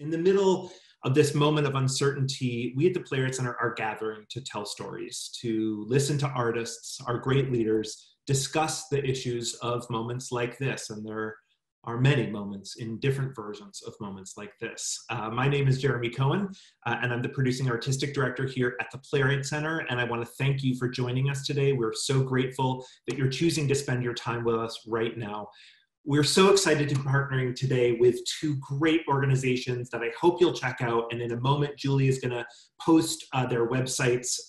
In the middle of this moment of uncertainty, we at the Playwrights Center are gathering to tell stories, to listen to artists, our great leaders, discuss the issues of moments like this. And there are many moments in different versions of moments like this. My name is Jeremy Cohen, and I'm the producing artistic director here at the Playwrights Center. And I want to thank you for joining us today. We're so grateful that you're choosing to spend your time with us right now. We're so excited to be partnering today with two great organizations that I hope you'll check out. And in a moment, Julie is going to post their websites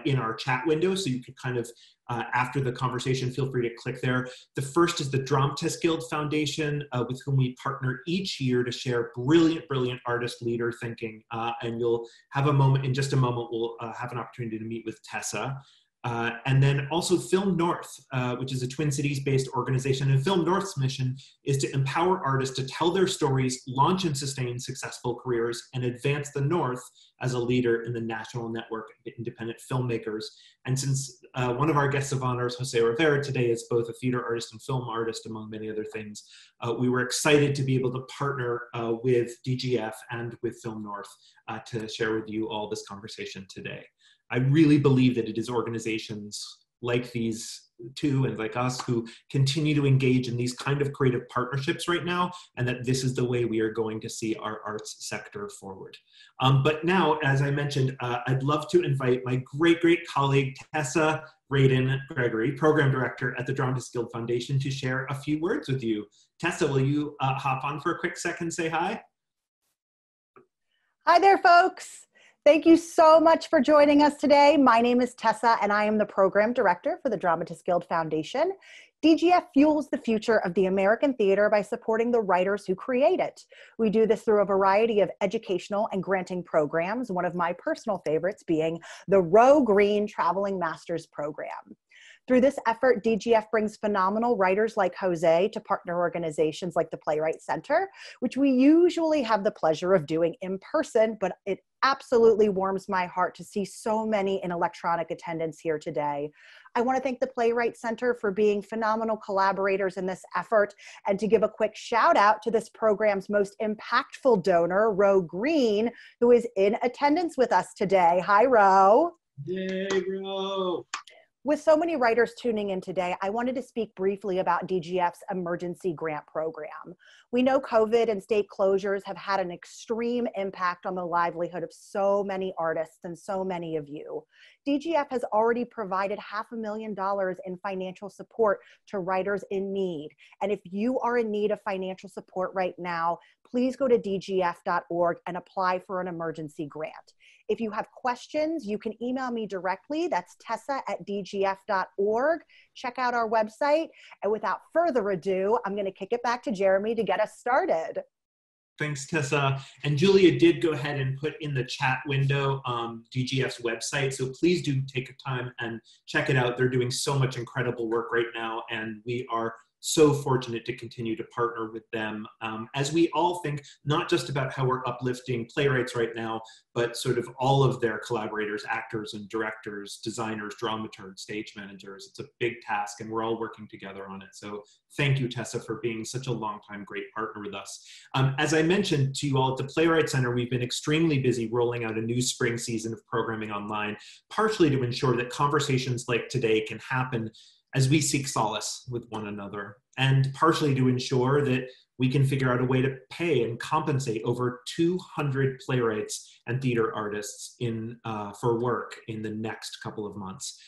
in our chat window. So you can kind of, after the conversation, feel free to click there. The first is the Dramatists Guild Foundation, with whom we partner each year to share brilliant, brilliant artist leader thinking. And you'll have a moment, in just a moment, we'll have an opportunity to meet with Tessa. And then also FilmNorth, which is a Twin Cities-based organization. And FilmNorth's mission is to empower artists to tell their stories, launch and sustain successful careers, and advance the North as a leader in the national network of independent filmmakers. And since one of our guests of honors, José Rivera, today is both a theater artist and film artist, among many other things, we were excited to be able to partner with DGF and with FilmNorth to share with you all this conversation today. I really believe that it is organizations like these two and like us who continue to engage in these kind of creative partnerships right now, and that this is the way we are going to see our arts sector forward. But now, as I mentioned, I'd love to invite my great, great colleague, Tessa Gregory, Program Director at the Dramatists Guild Foundation, to share a few words with you. Tessa, will you hop on for a quick second, say hi? Hi there, folks. Thank you so much for joining us today. My name is Tessa, and I am the Program Director for the Dramatists Guild Foundation. DGF fuels the future of the American theater by supporting the writers who create it. We do this through a variety of educational and granting programs, one of my personal favorites being the Row Green Traveling Masters Program. Through this effort, DGF brings phenomenal writers like Jose to partner organizations like the Playwrights Center, which we usually have the pleasure of doing in person, but it absolutely warms my heart to see so many in electronic attendance here today. I want to thank the Playwrights Center for being phenomenal collaborators in this effort, and to give a quick shout out to this program's most impactful donor, Row Green, who is in attendance with us today. Hi, Row. Yay, Row. With so many writers tuning in today, I wanted to speak briefly about DGF's emergency grant program. We know COVID and state closures have had an extreme impact on the livelihood of so many artists and so many of you. DGF has already provided $500,000 in financial support to writers in need. And if you are in need of financial support right now, please go to dgf.org and apply for an emergency grant. If you have questions, you can email me directly. That's tessa@dgf.org. Check out our website. And without further ado, I'm going to kick it back to Jeremy to get us started. Thanks, Tessa. And Julia did go ahead and put in the chat window DGF's website. So please do take a time and check it out. They're doing so much incredible work right now, and we are so fortunate to continue to partner with them as we all think not just about how we're uplifting playwrights right now, but sort of all of their collaborators, actors and directors, designers, dramaturgs, stage managers. It's a big task, and we're all working together on it. So thank you, Tessa, for being such a longtime great partner with us. As I mentioned to you all at the Playwrights Center, we've been extremely busy rolling out a new spring season of programming online, partially to ensure that conversations like today can happen as we seek solace with one another, and partially to ensure that we can figure out a way to pay and compensate over 200 playwrights and theater artists for work in the next couple of months.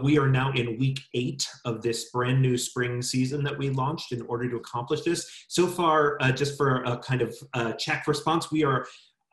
We are now in week 8 of this brand new spring season that we launched in order to accomplish this. So far, just for a kind of check response, we are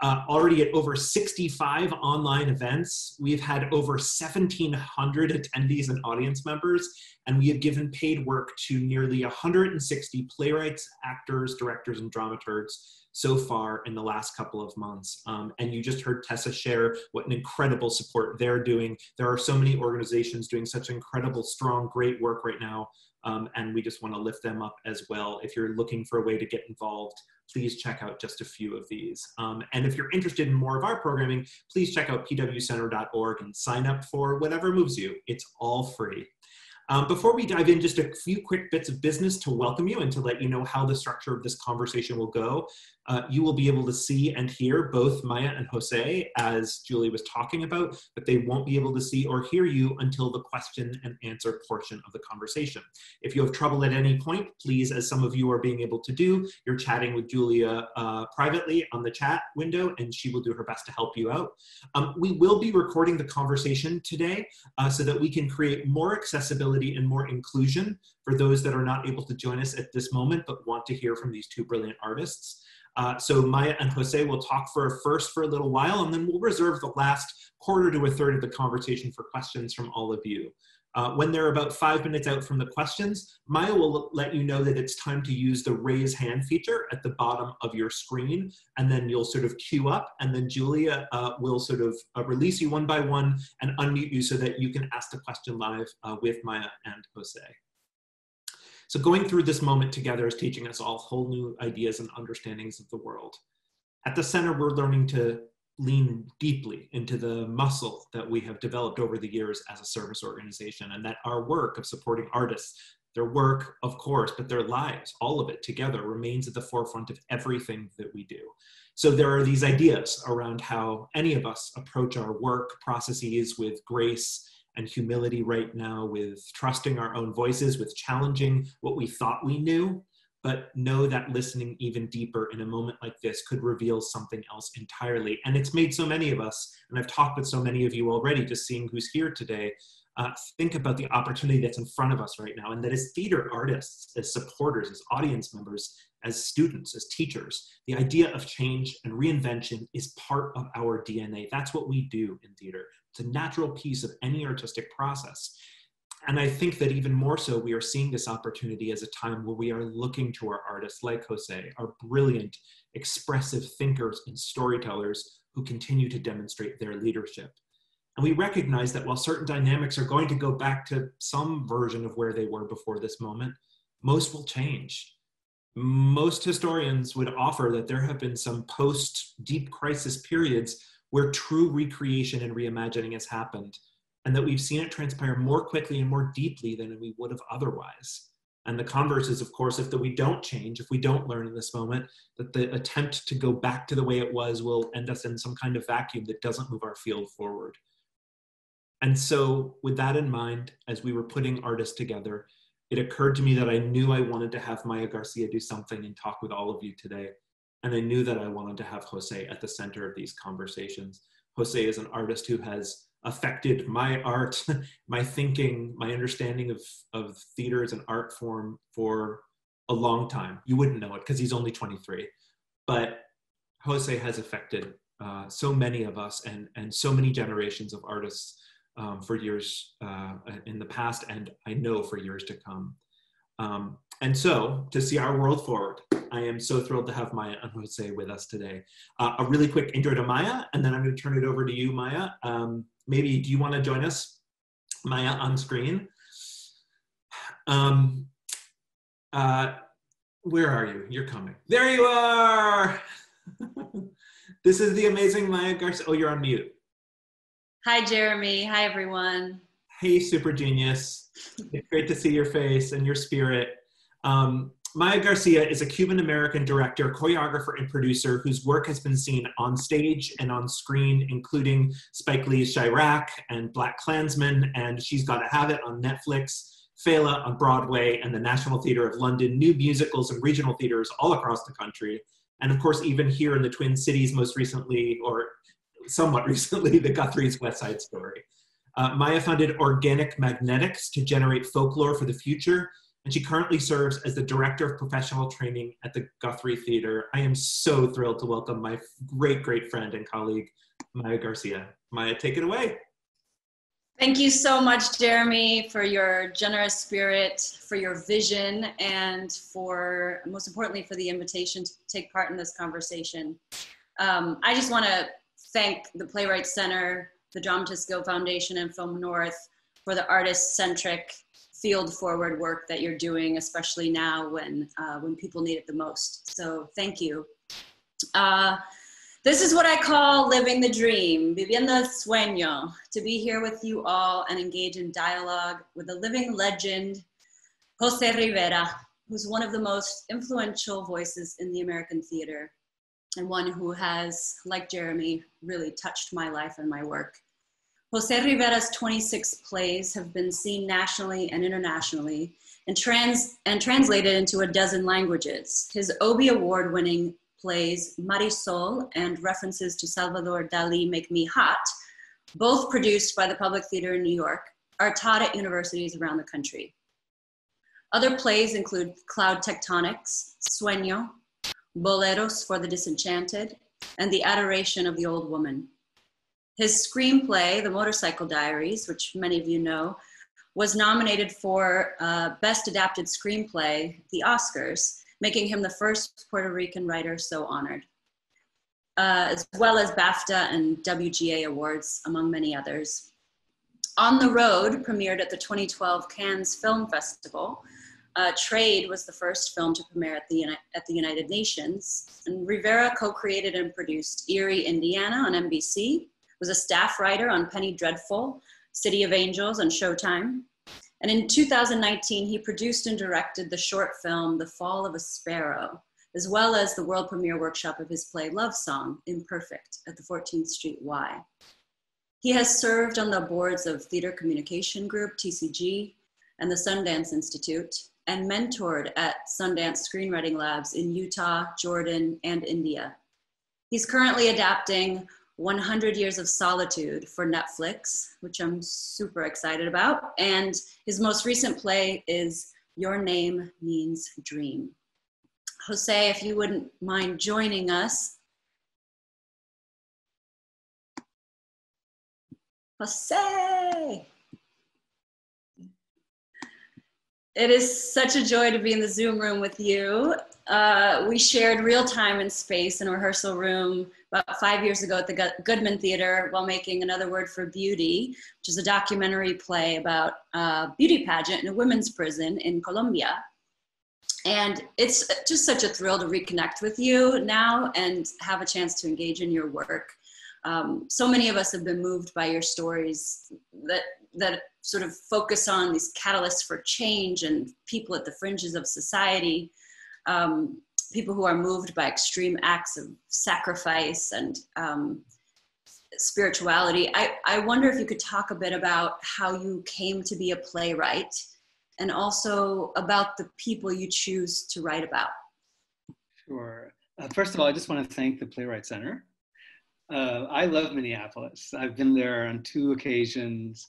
already at over 65 online events. We've had over 1,700 attendees and audience members, and we have given paid work to nearly 160 playwrights, actors, directors, and dramaturgs so far in the last couple of months. And you just heard Tessa share what an incredible support they're doing. There are so many organizations doing such incredible, strong, great work right now, and we just want to lift them up as well. If you're looking for a way to get involved, please check out just a few of these. And if you're interested in more of our programming, please check out pwcenter.org and sign up for whatever moves you. It's all free. Before we dive in, just a few quick bits of business to welcome you and to let you know how the structure of this conversation will go. You will be able to see and hear both Maya and Jose, as Julie was talking about, but they won't be able to see or hear you until the question and answer portion of the conversation. If you have trouble at any point, please, as some of you are being able to do, you're chatting with Julia privately on the chat window, and she will do her best to help you out. We will be recording the conversation today so that we can create more accessibility and more inclusion for those that are not able to join us at this moment but want to hear from these two brilliant artists. So Maya and Jose will talk for a little while, and then we'll reserve the last quarter to a third of the conversation for questions from all of you. When they're about 5 minutes out from the questions, Maya will let you know that it's time to use the raise hand feature at the bottom of your screen, and then you'll sort of queue up, and then Julia will sort of release you one by one and unmute you so that you can ask the question live with Maya and Jose. So going through this moment together is teaching us all whole new ideas and understandings of the world. At the center, we're learning to lean deeply into the muscle that we have developed over the years as a service organization, and that our work of supporting artists, their work, of course, but their lives, all of it together remains at the forefront of everything that we do. So there are these ideas around how any of us approach our work processes with grace and humility right now, with trusting our own voices, with challenging what we thought we knew, but know that listening even deeper in a moment like this could reveal something else entirely. And it's made so many of us, and I've talked with so many of you already, just seeing who's here today, think about the opportunity that's in front of us right now, and that as theater artists, as supporters, as audience members, as students, as teachers, the idea of change and reinvention is part of our DNA. That's what we do in theater. It's a natural piece of any artistic process. And I think that even more so, we are seeing this opportunity as a time where we are looking to our artists like Jose, our brilliant, expressive thinkers and storytellers who continue to demonstrate their leadership. And we recognize that while certain dynamics are going to go back to some version of where they were before this moment, most will change. Most historians would offer that there have been some post-deep crisis periods where true recreation and reimagining has happened, and that we've seen it transpire more quickly and more deeply than we would have otherwise. And the converse is, of course, if we don't change, if we don't learn in this moment, that the attempt to go back to the way it was will end us in some kind of vacuum that doesn't move our field forward. And so with that in mind, as we were putting artists together, it occurred to me that I knew I wanted to have Maíja Garcia do something and talk with all of you today. And I knew that I wanted to have Jose at the center of these conversations. Jose is an artist who has affected my art, my thinking, my understanding of theater as an art form for a long time. You wouldn't know it because he's only 23. But Jose has affected so many of us and so many generations of artists for years in the past, and I know for years to come. And so, to see our world forward, I am so thrilled to have Maya and Jose with us today. A really quick intro to Maya, and then I'm going to turn it over to you, Maya. Maybe, do you want to join us, Maya, on screen? Where are you? You're coming. There you are! This is the amazing Maíja Garcia. Oh, you're on mute. Hi, Jeremy. Hi, everyone. Hey, super genius. It's great to see your face and your spirit. Maíja Garcia is a Cuban-American director, choreographer, and producer whose work has been seen on stage and on screen, including Spike Lee's Chirac and Black Klansman, and She's Gotta Have It on Netflix, Fela on Broadway, and the National Theatre of London, new musicals and regional theaters all across the country. And of course, even here in the Twin Cities, most recently, or somewhat recently, the Guthrie's West Side Story. Maya founded Organic Magnetics to generate folklore for the future, and she currently serves as the Director of Professional Training at the Guthrie Theater. I am so thrilled to welcome my great, great friend and colleague, Maíja Garcia. Maya, take it away. Thank you so much, Jeremy, for your generous spirit, for your vision, and for, most importantly, for the invitation to take part in this conversation. I just want to thank the Playwrights Center, the Dramatists Guild Foundation, and FilmNorth for the artist-centric, field-forward work that you're doing, especially now when people need it the most. So thank you. This is what I call living the dream, viviendo el sueño, to be here with you all and engage in dialogue with a living legend, José Rivera, who's one of the most influential voices in the American theater. and one who has, like Jeremy, really touched my life and my work. José Rivera's 26 plays have been seen nationally and internationally and translated into a dozen languages. His Obie Award-winning plays Marisol and references to Salvador Dali Make Me Hot, both produced by the Public Theater in New York, are taught at universities around the country. Other plays include Cloud Tectonics, Sueño, Boleros for the Disenchanted, and The Adoration of the Old Woman. His screenplay, The Motorcycle Diaries, which many of you know, was nominated for Best Adapted Screenplay at the Oscars, making him the first Puerto Rican writer so honored, as well as BAFTA and WGA awards, among many others. On the Road premiered at the 2012 Cannes Film Festival. Trade was the first film to premiere at the United Nations. And Rivera co-created and produced Erie, Indiana on NBC, was a staff writer on Penny Dreadful, City of Angels on Showtime. And in 2019, he produced and directed the short film, The Fall of a Sparrow, as well as the world premiere workshop of his play Love Song, Imperfect, at the 14th Street Y. He has served on the boards of Theater Communication Group, TCG, and the Sundance Institute, and mentored at Sundance Screenwriting Labs in Utah, Jordan, and India. He's currently adapting 100 Years of Solitude for Netflix, which I'm super excited about. And his most recent play is Your Name Means Dream. Jose, if you wouldn't mind joining us. Jose! It is such a joy to be in the Zoom room with you. We shared real time and space in a rehearsal room about 5 years ago at the Goodman Theater while making Another Word for Beauty, which is a documentary play about a beauty pageant in a women's prison in Colombia. And it's just such a thrill to reconnect with you now and have a chance to engage in your work. So many of us have been moved by your stories that sort of focus on these catalysts for change and people at the fringes of society, people who are moved by extreme acts of sacrifice and spirituality. I wonder if you could talk a bit about how you came to be a playwright and also about the people you choose to write about. Sure. First of all, I just want to thank the Playwright Center. I love Minneapolis. I've been there on 2 occasions,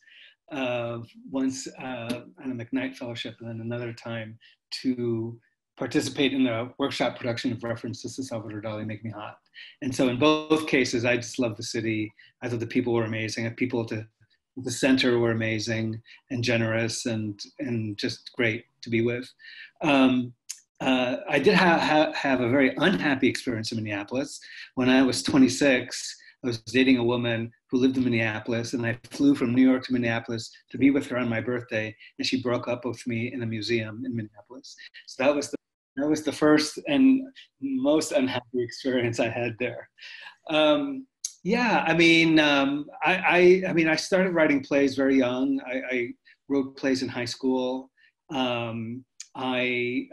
once on a McKnight Fellowship and then another time to participate in the workshop production of references to Salvador Dali Make Me Hot. And so in both cases, I just love the city. I thought the people were amazing. The people at the center were amazing and generous and just great to be with. I did have a very unhappy experience in Minneapolis. When I was 26, I was dating a woman who lived in Minneapolis, and I flew from New York to Minneapolis to be with her on my birthday, and she broke up with me in a museum in Minneapolis. So that was the first and most unhappy experience I had there. Yeah, I mean, I started writing plays very young. I wrote plays in high school. I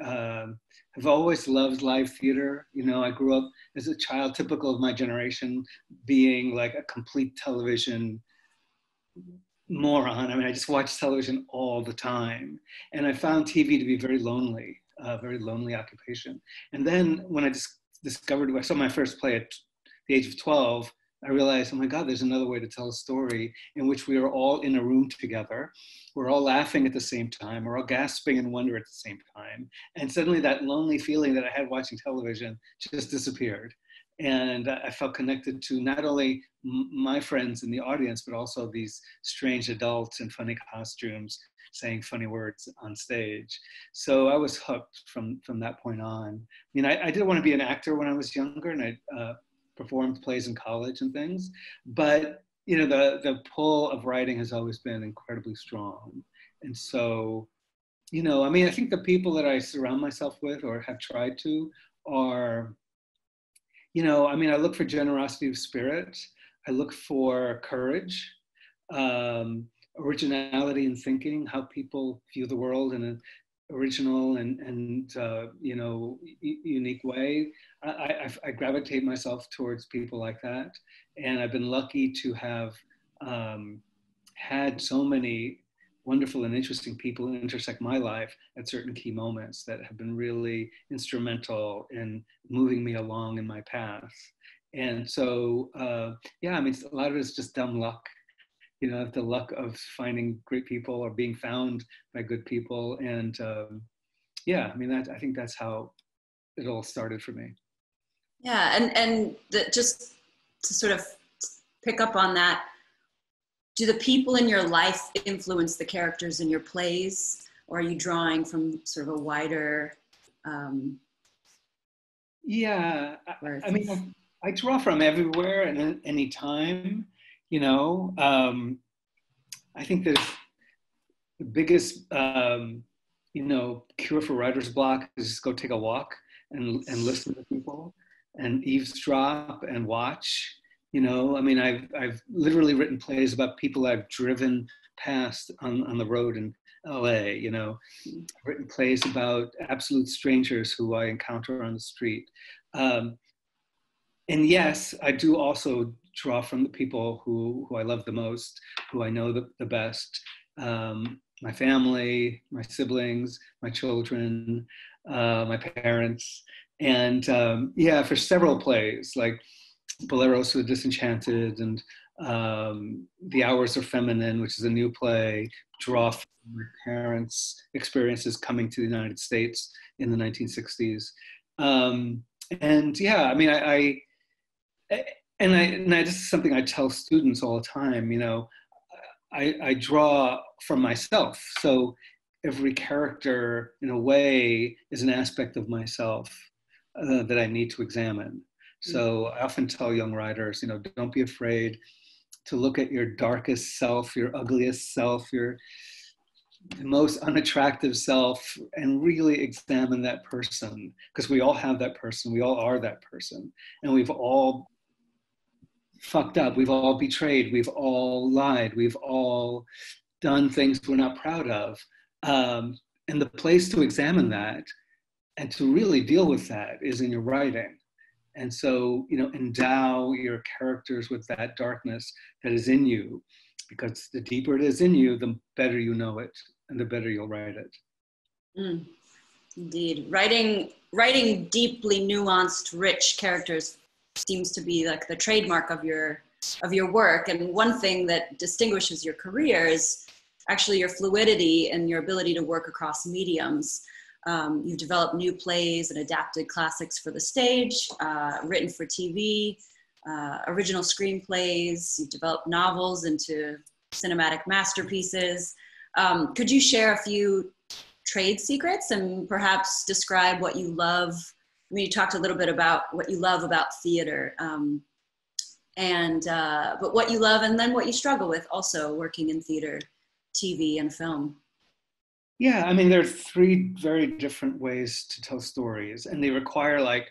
have always loved live theater. You know, I grew up as a child, typical of my generation, being like a complete television moron. I mean, I just watched television all the time. And I found TV to be very lonely occupation. And then when I discovered, I saw my first play at the age of 12, I realized, oh my God, there's another way to tell a story in which we are all in a room together. We're all laughing at the same time. We're all gasping in wonder at the same time. And suddenly that lonely feeling that I had watching television just disappeared. And I felt connected to not only my friends in the audience, but also these strange adults in funny costumes saying funny words on stage. So I was hooked from that point on. I mean, I didn't want to be an actor when I was younger, and I performed plays in college and things, but you know, the pull of writing has always been incredibly strong. And so, you know, I mean, I think the people that I surround myself with or have tried to are, you know, I mean, I look for generosity of spirit. I look for courage, originality in thinking, how people view the world in original and unique way, I gravitate myself towards people like that. And I've been lucky to have had so many wonderful and interesting people intersect my life at certain key moments that have been really instrumental in moving me along in my path. And so, yeah, I mean, a lot of it is just dumb luck. The luck of finding great people or being found by good people. And yeah, I mean, I think that's how it all started for me. Yeah, and just to sort of pick up on that, do the people in your life influence the characters in your plays, or are you drawing from sort of a wider? Yeah, I mean, I draw from everywhere and any time. I think that the biggest, cure for writer's block is just go take a walk and listen to people and eavesdrop and watch. I mean, I've literally written plays about people I've driven past on the road in LA. I've written plays about absolute strangers who I encounter on the street. And yes, I do also draw from the people who I love the most, who I know the best. My family, my siblings, my children, my parents. And yeah, for several plays, like Boleros for the Disenchanted and The Hours Are Feminine, which is a new play, draw from my parents' experiences coming to the United States in the 1960s. And yeah, I mean, this is something I tell students all the time, I draw from myself. So every character, in a way, is an aspect of myself that I need to examine. So I often tell young writers, don't be afraid to look at your darkest self, your ugliest self, your most unattractive self, and really examine that person, because we all have that person. We all are that person. And we've all fucked up. We've all betrayed. We've all lied. We've all done things we're not proud of. And the place to examine that and to really deal with that is in your writing. And so, endow your characters with that darkness that is in you, because the deeper it is in you, the better you know it and the better you'll write it. Indeed. Writing deeply nuanced, rich characters seems to be like the trademark of your work. And one thing that distinguishes your career is actually your fluidity and your ability to work across mediums. You've developed new plays and adapted classics for the stage, written for TV, original screenplays. You've developed novels into cinematic masterpieces. Could you share a few trade secrets and perhaps describe what you love? I mean, you talked a little bit about what you love about theater, but what you love and then what you struggle with also working in theater, TV, and film. Yeah, I mean, there are three very different ways to tell stories, and they require like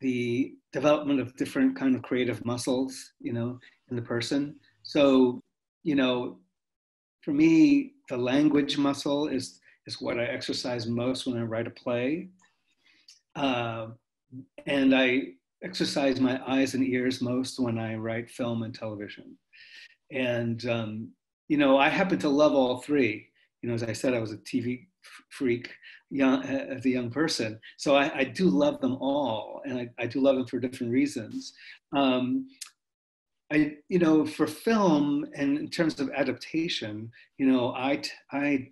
the development of different kind of creative muscles, in the person. So, for me, the language muscle is what I exercise most when I write a play. And I exercise my eyes and ears most when I write film and television. And, I happen to love all three. As I said, I was a TV freak as a young person. So I do love them all, and I do love them for different reasons. For film and in terms of adaptation, I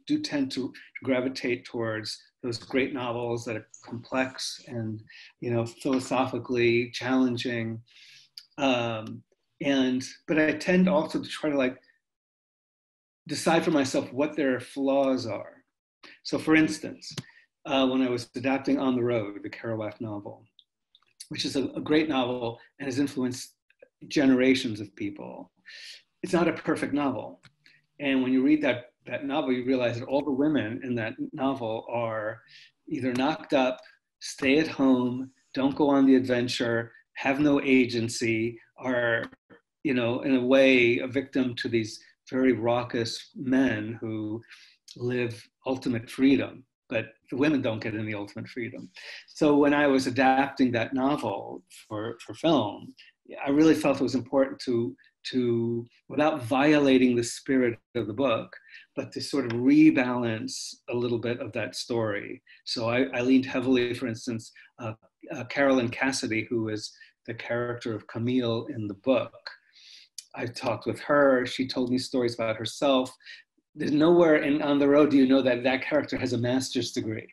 do tend to gravitate towards those great novels that are complex and, philosophically challenging. But I tend also to try to decide for myself what their flaws are. So for instance, when I was adapting On the Road, the Kerouac novel, which is a great novel and has influenced generations of people, it's not a perfect novel. And when you read that novel, you realize that all the women in that novel are either knocked up, stay at home, don't go on the adventure, have no agency, are, in a way, a victim to these very raucous men who live ultimate freedom. but the women don't get any ultimate freedom. So when I was adapting that novel for film, I really felt it was important to without violating the spirit of the book, but to sort of rebalance a little bit of that story. So I leaned heavily, for instance, Carolyn Cassidy, who is the character of Camille in the book. I talked with her. She told me stories about herself. There's nowhere on the road do you know that that character has a master's degree,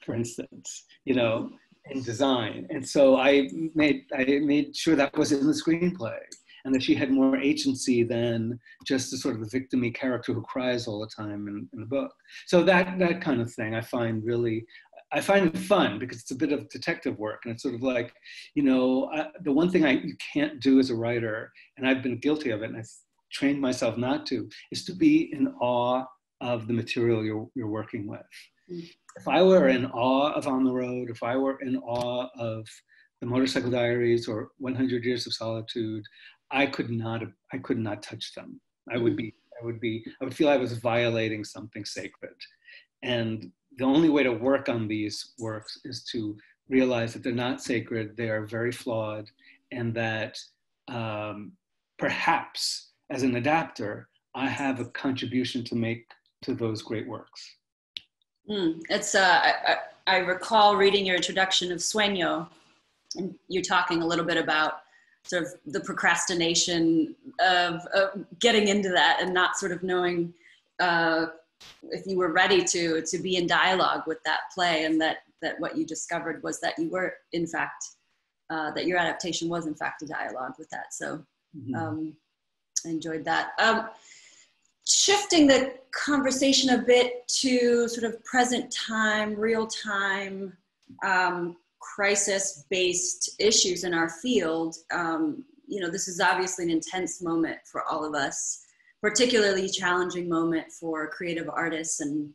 for instance, you know, in design. And so I made sure that was in the screenplay, and that she had more agency than just the sort of the victim-y character who cries all the time in the book. So that kind of thing I find it fun, because it's a bit of detective work, and it's sort of like, you know, the one thing you can't do as a writer, and I've been guilty of it, and I've trained myself not to, is to be in awe of the material you're working with. If I were in awe of On the Road, if I were in awe of the Motorcycle Diaries or 100 Years of Solitude, I could not touch them. I would feel I was violating something sacred. And the only way to work on these works is to realize that they're not sacred, they are very flawed, and that perhaps as an adapter, I have a contribution to make to those great works. It's I recall reading your introduction of Sueño, and you're talking a little bit about sort of the procrastination of getting into that and not sort of knowing if you were ready to be in dialogue with that play, and that what you discovered was that you were in fact that your adaptation was in fact a dialogue with that. So I enjoyed that. Shifting the conversation a bit to sort of present time, real time, crisis-based issues in our field. You know, this is obviously an intense moment for all of us, particularly challenging moment for creative artists and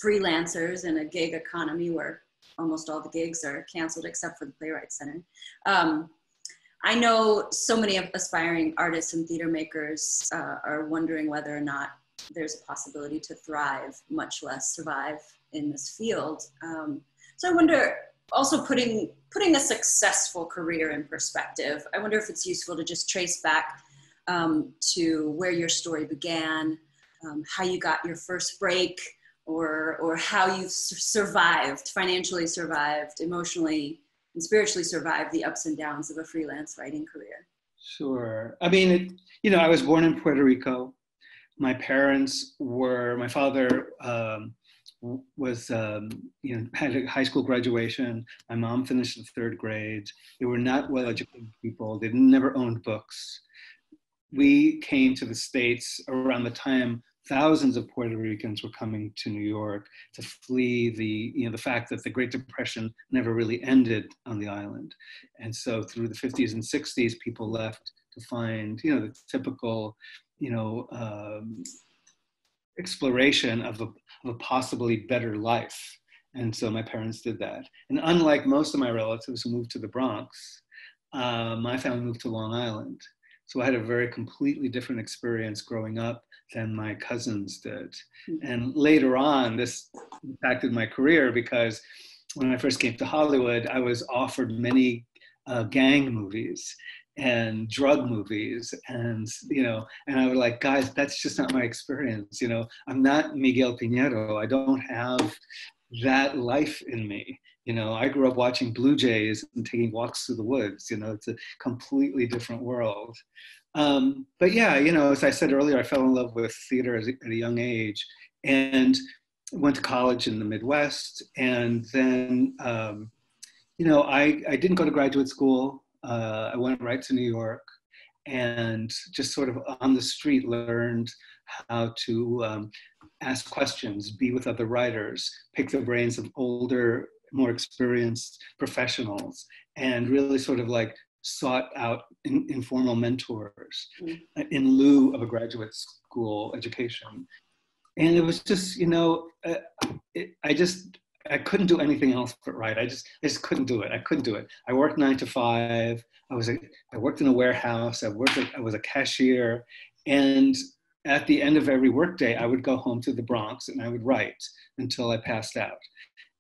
freelancers in a gig economy where almost all the gigs are canceled except for the Playwrights Center. I know so many of aspiring artists and theater makers are wondering whether or not there's a possibility to thrive, much less survive in this field. So I wonder, also putting a successful career in perspective, I wonder if it's useful to just trace back to where your story began, how you got your first break, or how you've survived, financially survived, emotionally and spiritually survived the ups and downs of a freelance writing career. Sure. I mean, you know, I was born in Puerto Rico. My father was, you know, had a high school graduation. My mom finished the 3rd grade. They were not well-educated people. They never owned books. We came to the States around the time thousands of Puerto Ricans were coming to New York to flee the fact that the Great Depression never really ended on the island. And so through the 50s and 60s, people left to find, you know, the typical, you know, exploration of a possibly better life. And so my parents did that. And unlike most of my relatives who moved to the Bronx, my family moved to Long Island. So I had a very completely different experience growing up than my cousins did. And later on, this impacted my career, because when I first came to Hollywood, I was offered many gang movies and drug movies, and, you know, and I was like, guys, that's just not my experience. You know, I'm not Miguel Piñero. I don't have that life in me. You know, I grew up watching Blue Jays and taking walks through the woods. You know, it's a completely different world. But yeah, you know, as I said earlier, I fell in love with theater at a young age, and went to college in the Midwest. And then, you know, I didn't go to graduate school. I went right to New York, and just sort of on the street learned how to ask questions, be with other writers, pick the brains of older, more experienced professionals, and really sort of like sought out informal mentors in lieu of a graduate school education. And it was just, you know, I couldn't do anything else but write. I just couldn't do it. I couldn't do it. I worked 9 to 5. I worked in a warehouse. I was a cashier, and at the end of every workday, I would go home to the Bronx and I would write until I passed out.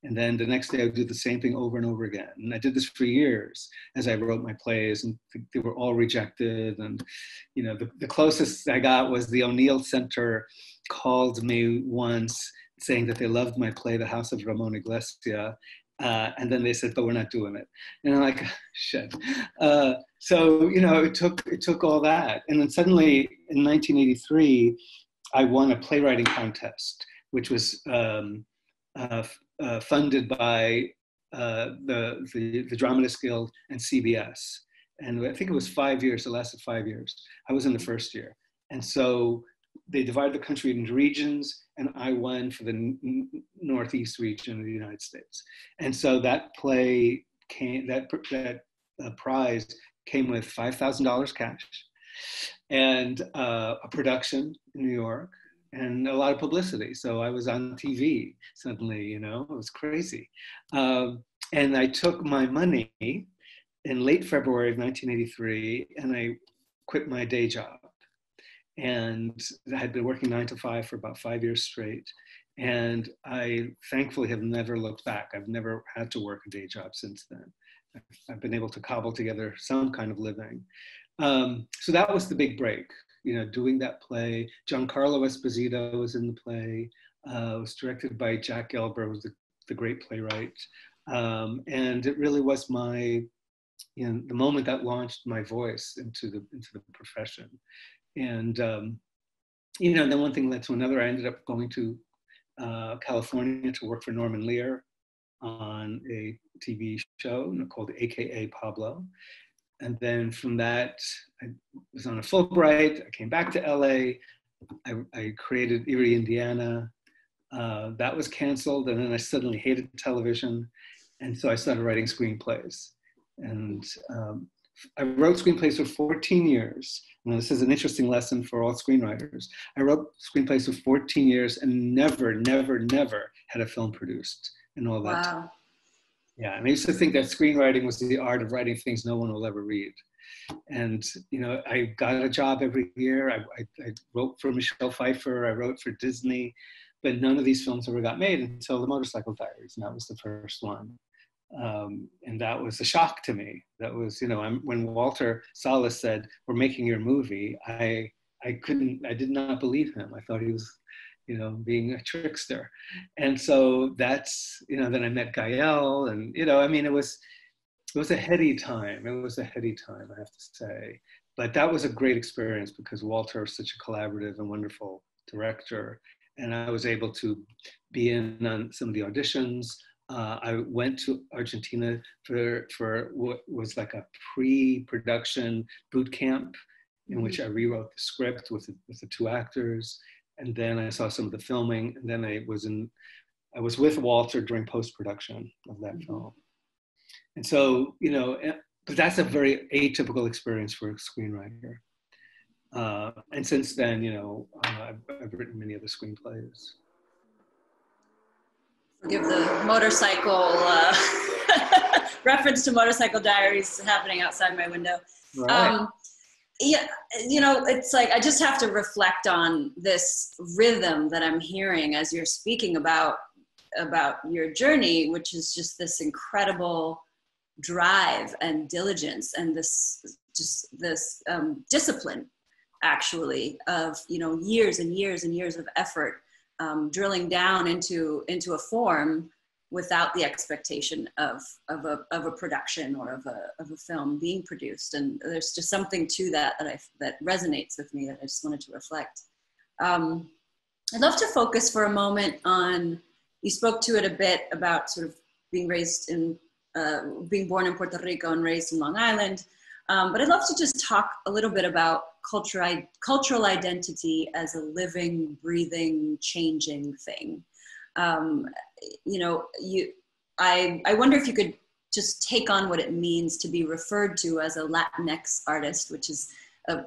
And then the next day I would do the same thing over and over again. And I did this for years as I wrote my plays, and they were all rejected. And, you know, the closest I got was the O'Neill Center called me once saying that they loved my play, The House of Ramon Iglesia. And then they said, but we're not doing it. And I'm like, shit. So, you know, it took all that. And then suddenly in 1983, I won a playwriting contest, which was funded by the Dramatists Guild and CBS. And I think it was 5 years, it lasted 5 years. I was in the first year. And so they divided the country into regions, and I won for the Northeast region of the United States. And so that play came, that prize came with $5,000 cash and a production in New York and a lot of publicity. So I was on TV suddenly, you know, it was crazy. And I took my money in late February of 1983, and I quit my day job. And I had been working 9 to 5 for about 5 years straight. And I thankfully have never looked back. I've never had to work a day job since then. I've been able to cobble together some kind of living. So that was the big break, you know, doing that play. Giancarlo Esposito was in the play. It was directed by Jack Gelber, who was the great playwright. And it really was my, you know, the moment that launched my voice into the profession. And, you know, then one thing led to another. I ended up going to California to work for Norman Lear on a TV show called AKA Pablo. And then from that, I was on a Fulbright. I came back to LA. I created Erie, Indiana. That was canceled. And then I suddenly hated television. And so I started writing screenplays. And I wrote screenplays for 14 years. Now, this is an interesting lesson for all screenwriters. I wrote screenplays for 14 years and never had a film produced in all that time. Yeah, and I used to think that screenwriting was the art of writing things no one will ever read. And, you know, I got a job every year. I wrote for Michelle Pfeiffer. I wrote for Disney. But none of these films ever got made until the Motorcycle Diaries, and that was the first one. And that was a shock to me. That was, you know, when Walter Salles said, "We're making your movie," I did not believe him. I thought he was, you know, being a trickster. And so that's, you know, then I met Gael, and, you know, I mean, it was a heady time. It was a heady time, I have to say. But that was a great experience because Walter is such a collaborative and wonderful director. And I was able to be in on some of the auditions. I went to Argentina for what was like a pre-production boot camp in which I rewrote the script with the 2 actors. And then I saw some of the filming, and then I was with Walter during post-production of that film. And so, you know, but that's a very atypical experience for a screenwriter. And since then, you know, I've written many other screenplays. Forgive the motorcycle reference to Motorcycle Diaries happening outside my window. Right. Yeah, you know, it's like I just have to reflect on this rhythm that I'm hearing as you're speaking about your journey, which is just this incredible drive and diligence and this discipline, actually, of, you know, years and years and years of effort. Drilling down into a form without the expectation of a production or of a film being produced, and there's just something to that that resonates with me that I just wanted to reflect. I'd love to focus for a moment on, you spoke to it a bit about sort of being raised in being born in Puerto Rico and raised in Long Island, but I'd love to just talk a little bit about cultural identity as a living, breathing, changing thing. You know, I wonder if you could just take on what it means to be referred to as a Latinx artist, which is a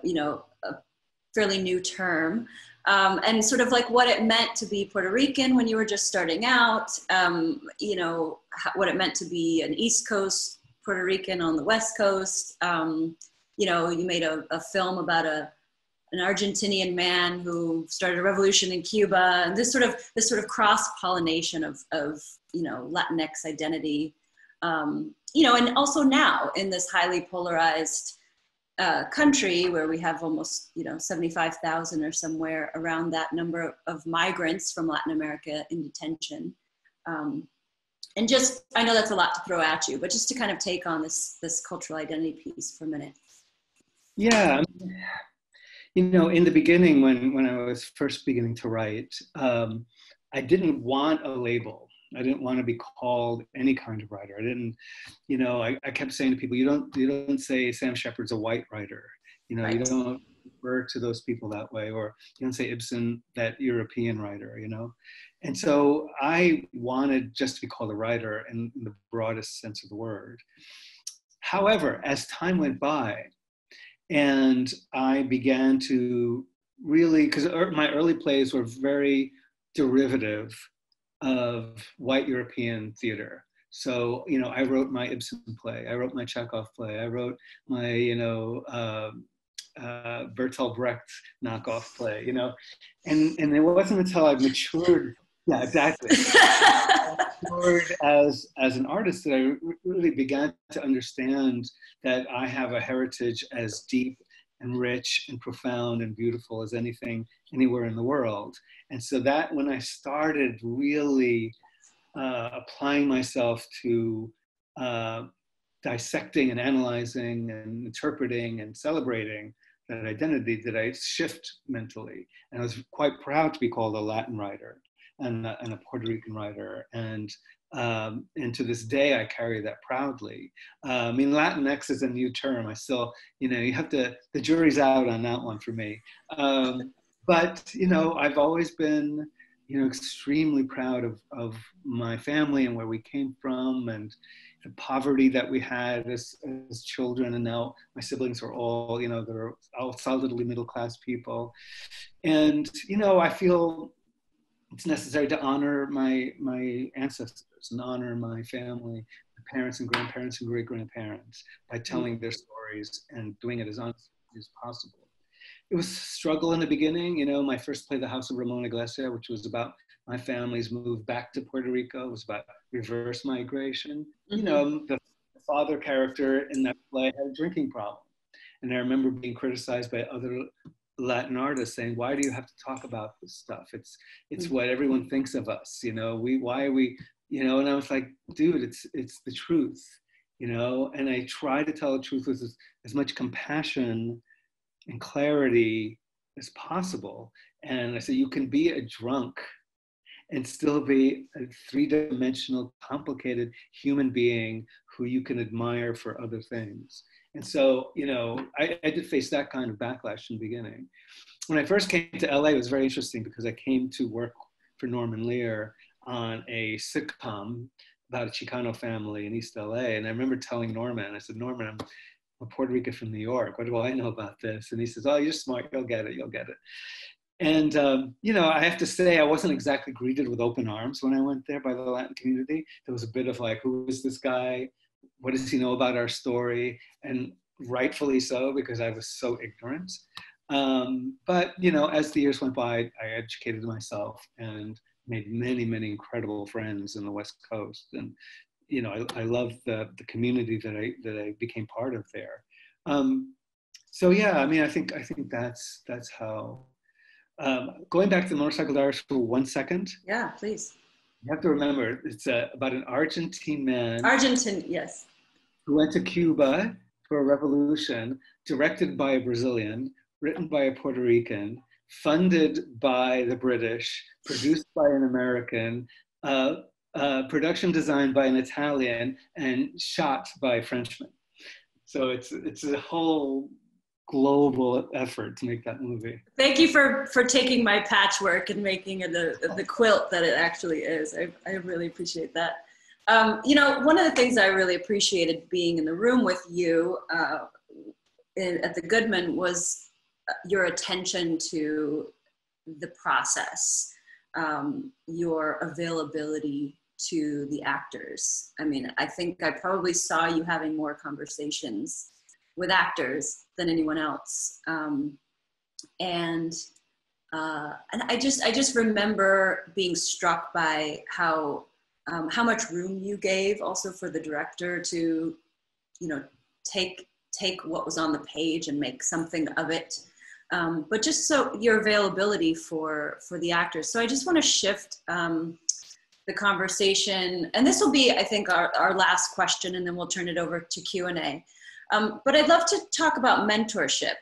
fairly new term, and sort of like what it meant to be Puerto Rican when you were just starting out, you know, what it meant to be an East Coast Puerto Rican on the West Coast. You know, you made a film about an Argentinian man who started a revolution in Cuba, and this sort of cross-pollination of Latinx identity, and also now in this highly polarized country where we have almost 75,000 or somewhere around that number of migrants from Latin America in detention. And just, I know that's a lot to throw at you, but just to kind of take on this cultural identity piece for a minute. Yeah, in the beginning, when I was first beginning to write, I didn't want a label. I didn't want to be called any kind of writer. I didn't, I kept saying to people, you don't say Sam Shepard's a white writer. Right. You don't refer to those people that way, or you don't say Ibsen, that European writer, And so I wanted just to be called a writer in the broadest sense of the word. However, as time went by, and I began to really, because my early plays were very derivative of white European theater. So, I wrote my Ibsen play, I wrote my Chekhov play, I wrote my, Bertolt Brecht knockoff play, and it wasn't until I matured, yeah, exactly, matured as an artist that I really began to understand that I have a heritage as deep and rich and profound and beautiful as anything anywhere in the world. And so that when I started really applying myself to dissecting and analyzing and interpreting and celebrating that identity, that I shift mentally. And I was quite proud to be called a Latin writer and a Puerto Rican writer. And to this day, I carry that proudly. Latinx is a new term. I still, you have to, the jury's out on that one for me. But, I've always been, extremely proud of my family and where we came from and the poverty that we had as children. And now my siblings are all, they're all solidly middle-class people. And, I feel it's necessary to honor my ancestors and honor my family, my parents and grandparents and great-grandparents by telling their stories and doing it as honestly as possible. It was a struggle in the beginning. My first play, The House of Ramon Iglesia, which was about my family's move back to Puerto Rico, was about reverse migration. Mm-hmm. The father character in that play had a drinking problem. And I remember being criticized by other Latin artists saying, why do you have to talk about this stuff? It's what everyone thinks of us, why are we, and I was like, dude, it's the truth, and I try to tell the truth with as much compassion and clarity as possible. And I say, you can be a drunk and still be a three-dimensional, complicated human being who you can admire for other things. And so, I did face that kind of backlash in the beginning. When I first came to LA, it was very interesting because I came to work for Norman Lear on a sitcom about a Chicano family in East LA. And I remember telling Norman, I said, Norman, I'm a Puerto Rican from New York. What do I know about this? And he says, oh, you're smart. You'll get it. And, I have to say, I wasn't exactly greeted with open arms when I went there by the Latin community. There was a bit of like, who is this guy? What does he know about our story? And rightfully so, because I was so ignorant. But, as the years went by, I educated myself and made many, many incredible friends in the West Coast. And, I love the community that I became part of there. So yeah, I think that's how. Going back to the Motorcycle Diaries for 1 second. Yeah, please. You have to remember, it's about an Argentine man. Yes. Who went to Cuba for a revolution, directed by a Brazilian, written by a Puerto Rican, funded by the British, produced by an American, production designed by an Italian, and shot by a Frenchman. So it's a whole global effort to make that movie. Thank you for taking my patchwork and making it the quilt that it actually is. I really appreciate that. One of the things I really appreciated being in the room with you at the Goodman was your attention to the process, your availability to the actors. I think I probably saw you having more conversations with actors than anyone else. And I just remember being struck by how much room you gave also for the director to, you know, take what was on the page and make something of it. But just so your availability for the actors. So I just want to shift the conversation, and this will be, I think, our last question, and then we'll turn it over to Q&A. But I'd love to talk about mentorship.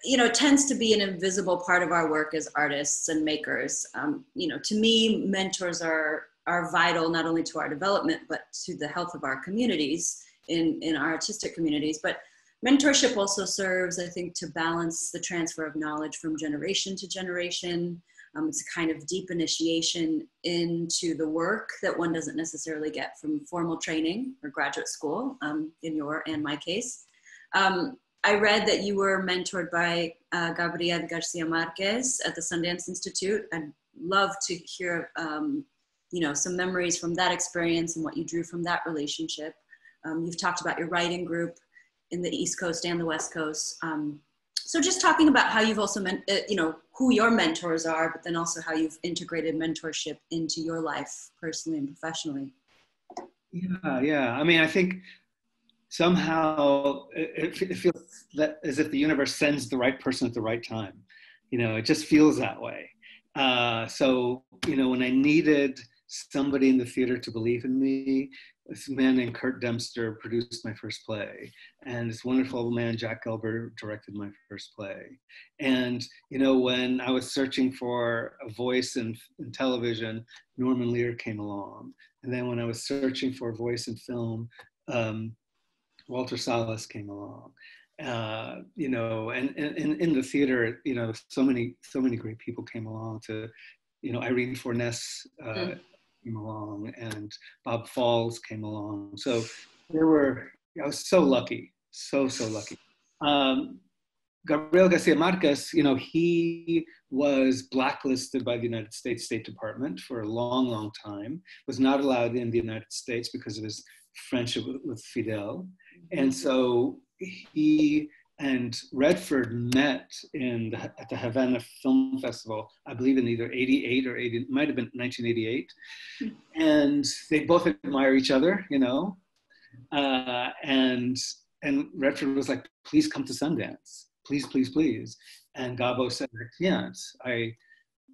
You know, it tends to be an invisible part of our work as artists and makers. You know, to me, mentors are vital not only to our development, but to the health of our communities, in our artistic communities. But mentorship also serves, I think, to balance the transfer of knowledge from generation to generation. It's a kind of deep initiation into the work that one doesn't necessarily get from formal training or graduate school, in your and my case. I read that you were mentored by Gabriel Garcia Marquez at the Sundance Institute. I'd love to hear, you know, some memories from that experience and what you drew from that relationship. You've talked about your writing group in the East Coast and the West Coast. So just talking about how you've also, you know, who your mentors are, but then also how you've integrated mentorship into your life personally and professionally. Yeah. I mean, I think somehow it feels that as if the universe sends the right person at the right time. You know, it just feels that way. So, you know, when I needed somebody in the theater to believe in me, this man named Kurt Dempster produced my first play, and this wonderful man, Jack Gelber, directed my first play. And, you know, when I was searching for a voice in television, Norman Lear came along. And then when I was searching for a voice in film, Walter Salas came along. You know, and in the theater, you know, so many great people came along to, you know, Irene Forness came along, and Bob Falls came along. So I was so lucky, so lucky. Gabriel Garcia Marquez, you know, he was blacklisted by the United States State Department for a long time, was not allowed in the United States because of his friendship with Fidel. And so he and Redford met at the Havana Film Festival, I believe in either 88 or 80, it might have been 1988. And they both admire each other, you know. And Redford was like, please come to Sundance, please. And Gabo said, I can't.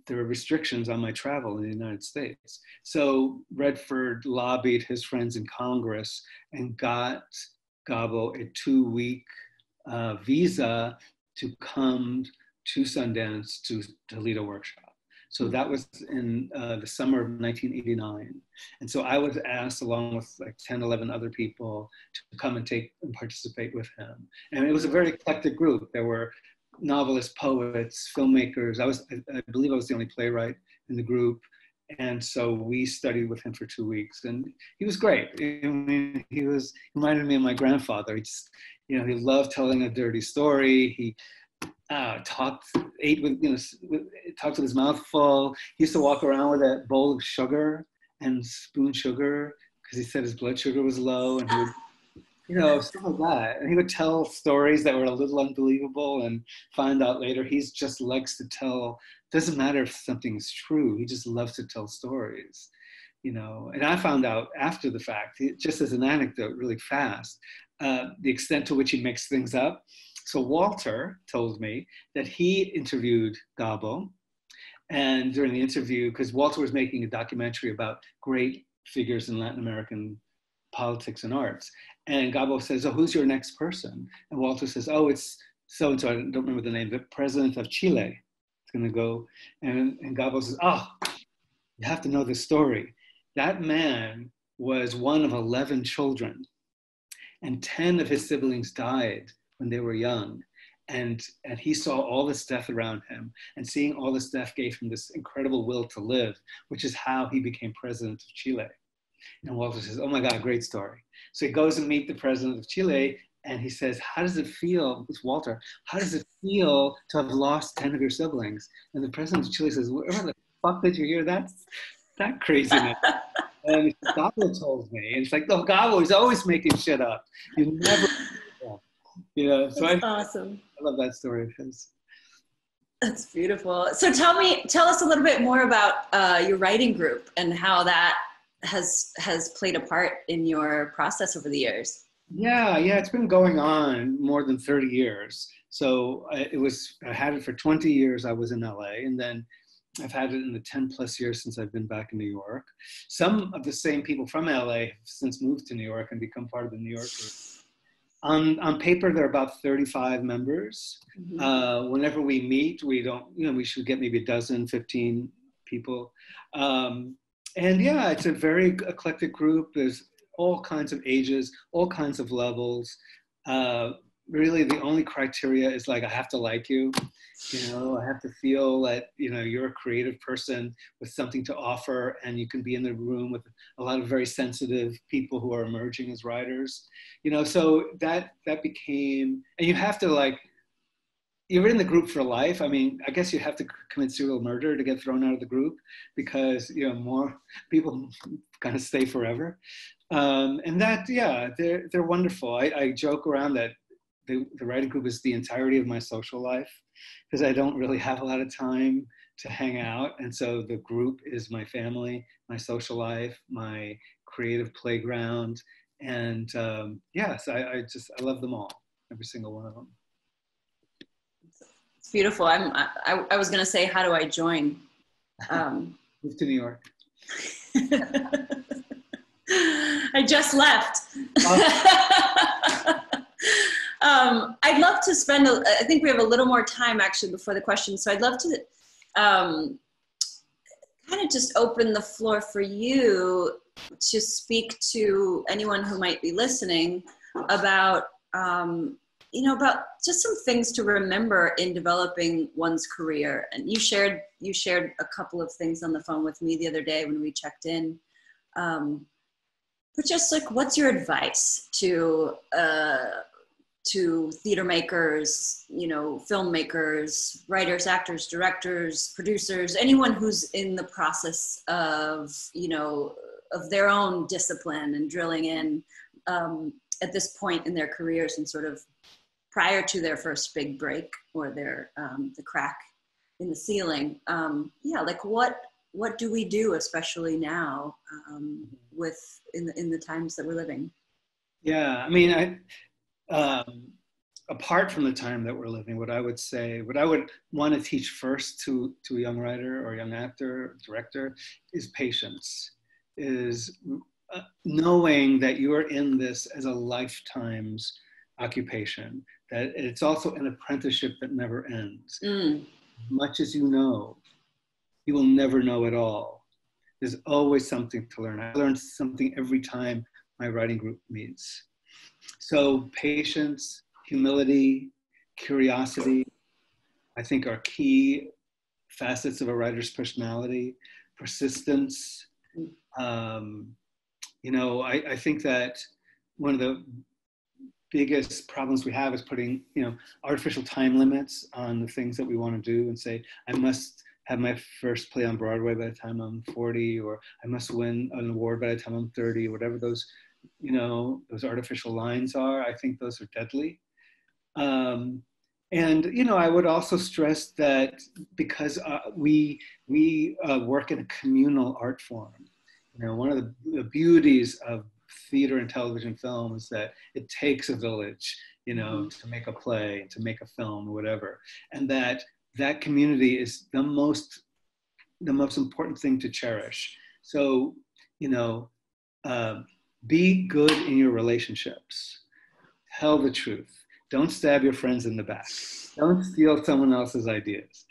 There are restrictions on my travel in the United States. So Redford lobbied his friends in Congress and got Gabo a 2-week visa to come to Sundance to lead a workshop. So that was in the summer of 1989. And so I was asked, along with like 10, 11 other people, to come and participate with him. And it was a very eclectic group. There were novelists, poets, filmmakers. I believe I was the only playwright in the group. And so we studied with him for 2 weeks, and he was great. I mean, he reminded me of my grandfather. He just, you know, he loved telling a dirty story. He talked with his mouth full. He used to walk around with a bowl of sugar and spoon sugar because he said his blood sugar was low, and he would, you know, stuff like that. And he would tell stories that were a little unbelievable, and find out later he just likes to tell. Doesn't matter if something's true. He just loves to tell stories, you know. And I found out after the fact, just as an anecdote, really fast, the extent to which he makes things up. So Walter told me that he interviewed Gabo, and during the interview, because Walter was making a documentary about great figures in Latin American politics and arts, and Gabo says, "Oh, who's your next person?" And Walter says, "Oh, it's so-and-so, I don't remember the name, the president of Chile. Going to go," and Gabo says, "Oh, you have to know this story. That man was one of 11 children, and 10 of his siblings died when they were young, and he saw all this death around him, and seeing all this death gave him this incredible will to live, which is how he became president of Chile." And Walter says, "Oh my God, great story." So he goes and meets the president of Chile. And he says, "How does it feel," it's Walter, "how does it feel to have lost 10 of your siblings?" And the president of Chile says, "Where the fuck did you hear that craziness?" And Gabo told me. And it's like, no, Gabo is always making shit up. You never. You know, so That's awesome. I love that story of his. That's beautiful. So tell us a little bit more about your writing group and how that has played a part in your process over the years. Yeah, it's been going on more than 30 years. So I had it for 20 years. I was in LA, and then I've had it in the 10 plus years since I've been back in New York. Some of the same people from LA have since moved to New York and become part of the New York group. On paper, there are about 35 members. Mm-hmm. Whenever we meet, we should get maybe a dozen, 15 people. And yeah, it's a very eclectic group. There's all kinds of ages, all kinds of levels. Really, the only criteria is like, I have to like you. I have to feel that, you're a creative person with something to offer, and you can be in the room with a lot of very sensitive people who are emerging as writers. So that became, and you have to you're in the group for life. I mean, I guess you have to commit serial murder to get thrown out of the group, because, more people kind of stay forever. And that, yeah, they're wonderful. I joke around that the writing group is the entirety of my social life, because I don't really have a lot of time to hang out. And so the group is my family, my social life, my creative playground. And yes, I love them all, every single one of them. It's beautiful. I was going to say, how do I join? Move to New York. I just left. I'd love to spend, I think we have a little more time actually before the questions. So I'd love to kind of just open the floor for you to speak to anyone who might be listening about, about just some things to remember in developing one's career. And you shared a couple of things on the phone with me the other day when we checked in. But just what's your advice to theater makers, filmmakers, writers, actors, directors, producers, anyone who's in the process of, of their own discipline and drilling in at this point in their careers and sort of prior to their first big break or their the crack in the ceiling. What do we do, especially now, in the times that we're living? Yeah, I mean, apart from the time that we're living, what I would want to teach first to a young writer or young actor, director, is patience, is knowing that you are in this as a lifetime's occupation, that it's also an apprenticeship that never ends. Much as you know, you will never know it all. There's always something to learn. I learn something every time my writing group meets. So patience, humility, curiosity, I think are key facets of a writer's personality. Persistence. I think that one of the biggest problems we have is putting, artificial time limits on the things that we want to do and say, I must have my first play on Broadway by the time I'm 40, or I must win an award by the time I'm 30, whatever those artificial lines are. I think those are deadly. And, I would also stress that because we work in a communal art form, one of the beauties of theater and television film is that it takes a village, to make a play, to make a film, or whatever. And that community is the most important thing to cherish. So, be good in your relationships. Tell the truth. Don't stab your friends in the back. Don't steal someone else's ideas.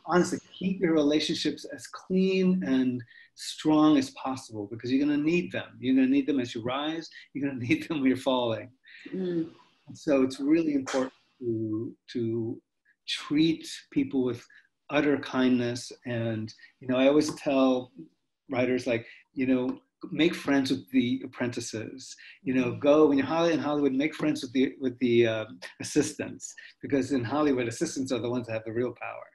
Honestly, keep your relationships as clean and strong as possible, because you're going to need them. You're going to need them as you rise. You're going to need them when you're falling. And so it's really important to treat people with utter kindness. And, I always tell writers, make friends with the apprentices. Go when you're in Hollywood, make friends with the assistants, because in Hollywood, assistants are the ones that have the real power.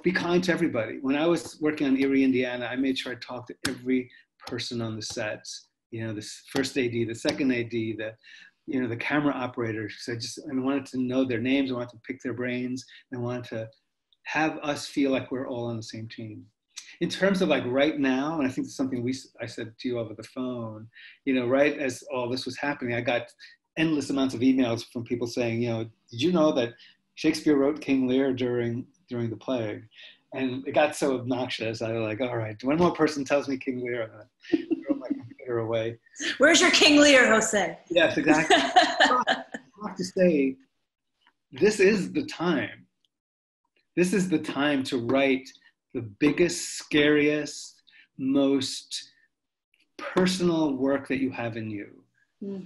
Be kind to everybody. When I was working on Erie, Indiana, I made sure I talked to every person on the set. The first AD, the second AD, you know, the camera operators. So I wanted to know their names. I wanted to pick their brains. And I wanted to have us feel like we're all on the same team. In terms of like right now, and I think it's something I said to you over the phone, you know, right as all this was happening, I got endless amounts of emails from people saying, you know, did you know that Shakespeare wrote King Lear during the plague? And it got so obnoxious. I was like, all right, one more person tells me King Lear, I'm gonna throw my computer away. Where's your King Lear, Jose? Yes, exactly. I have to say, this is the time. This is the time to write the biggest, scariest, most personal work that you have in you.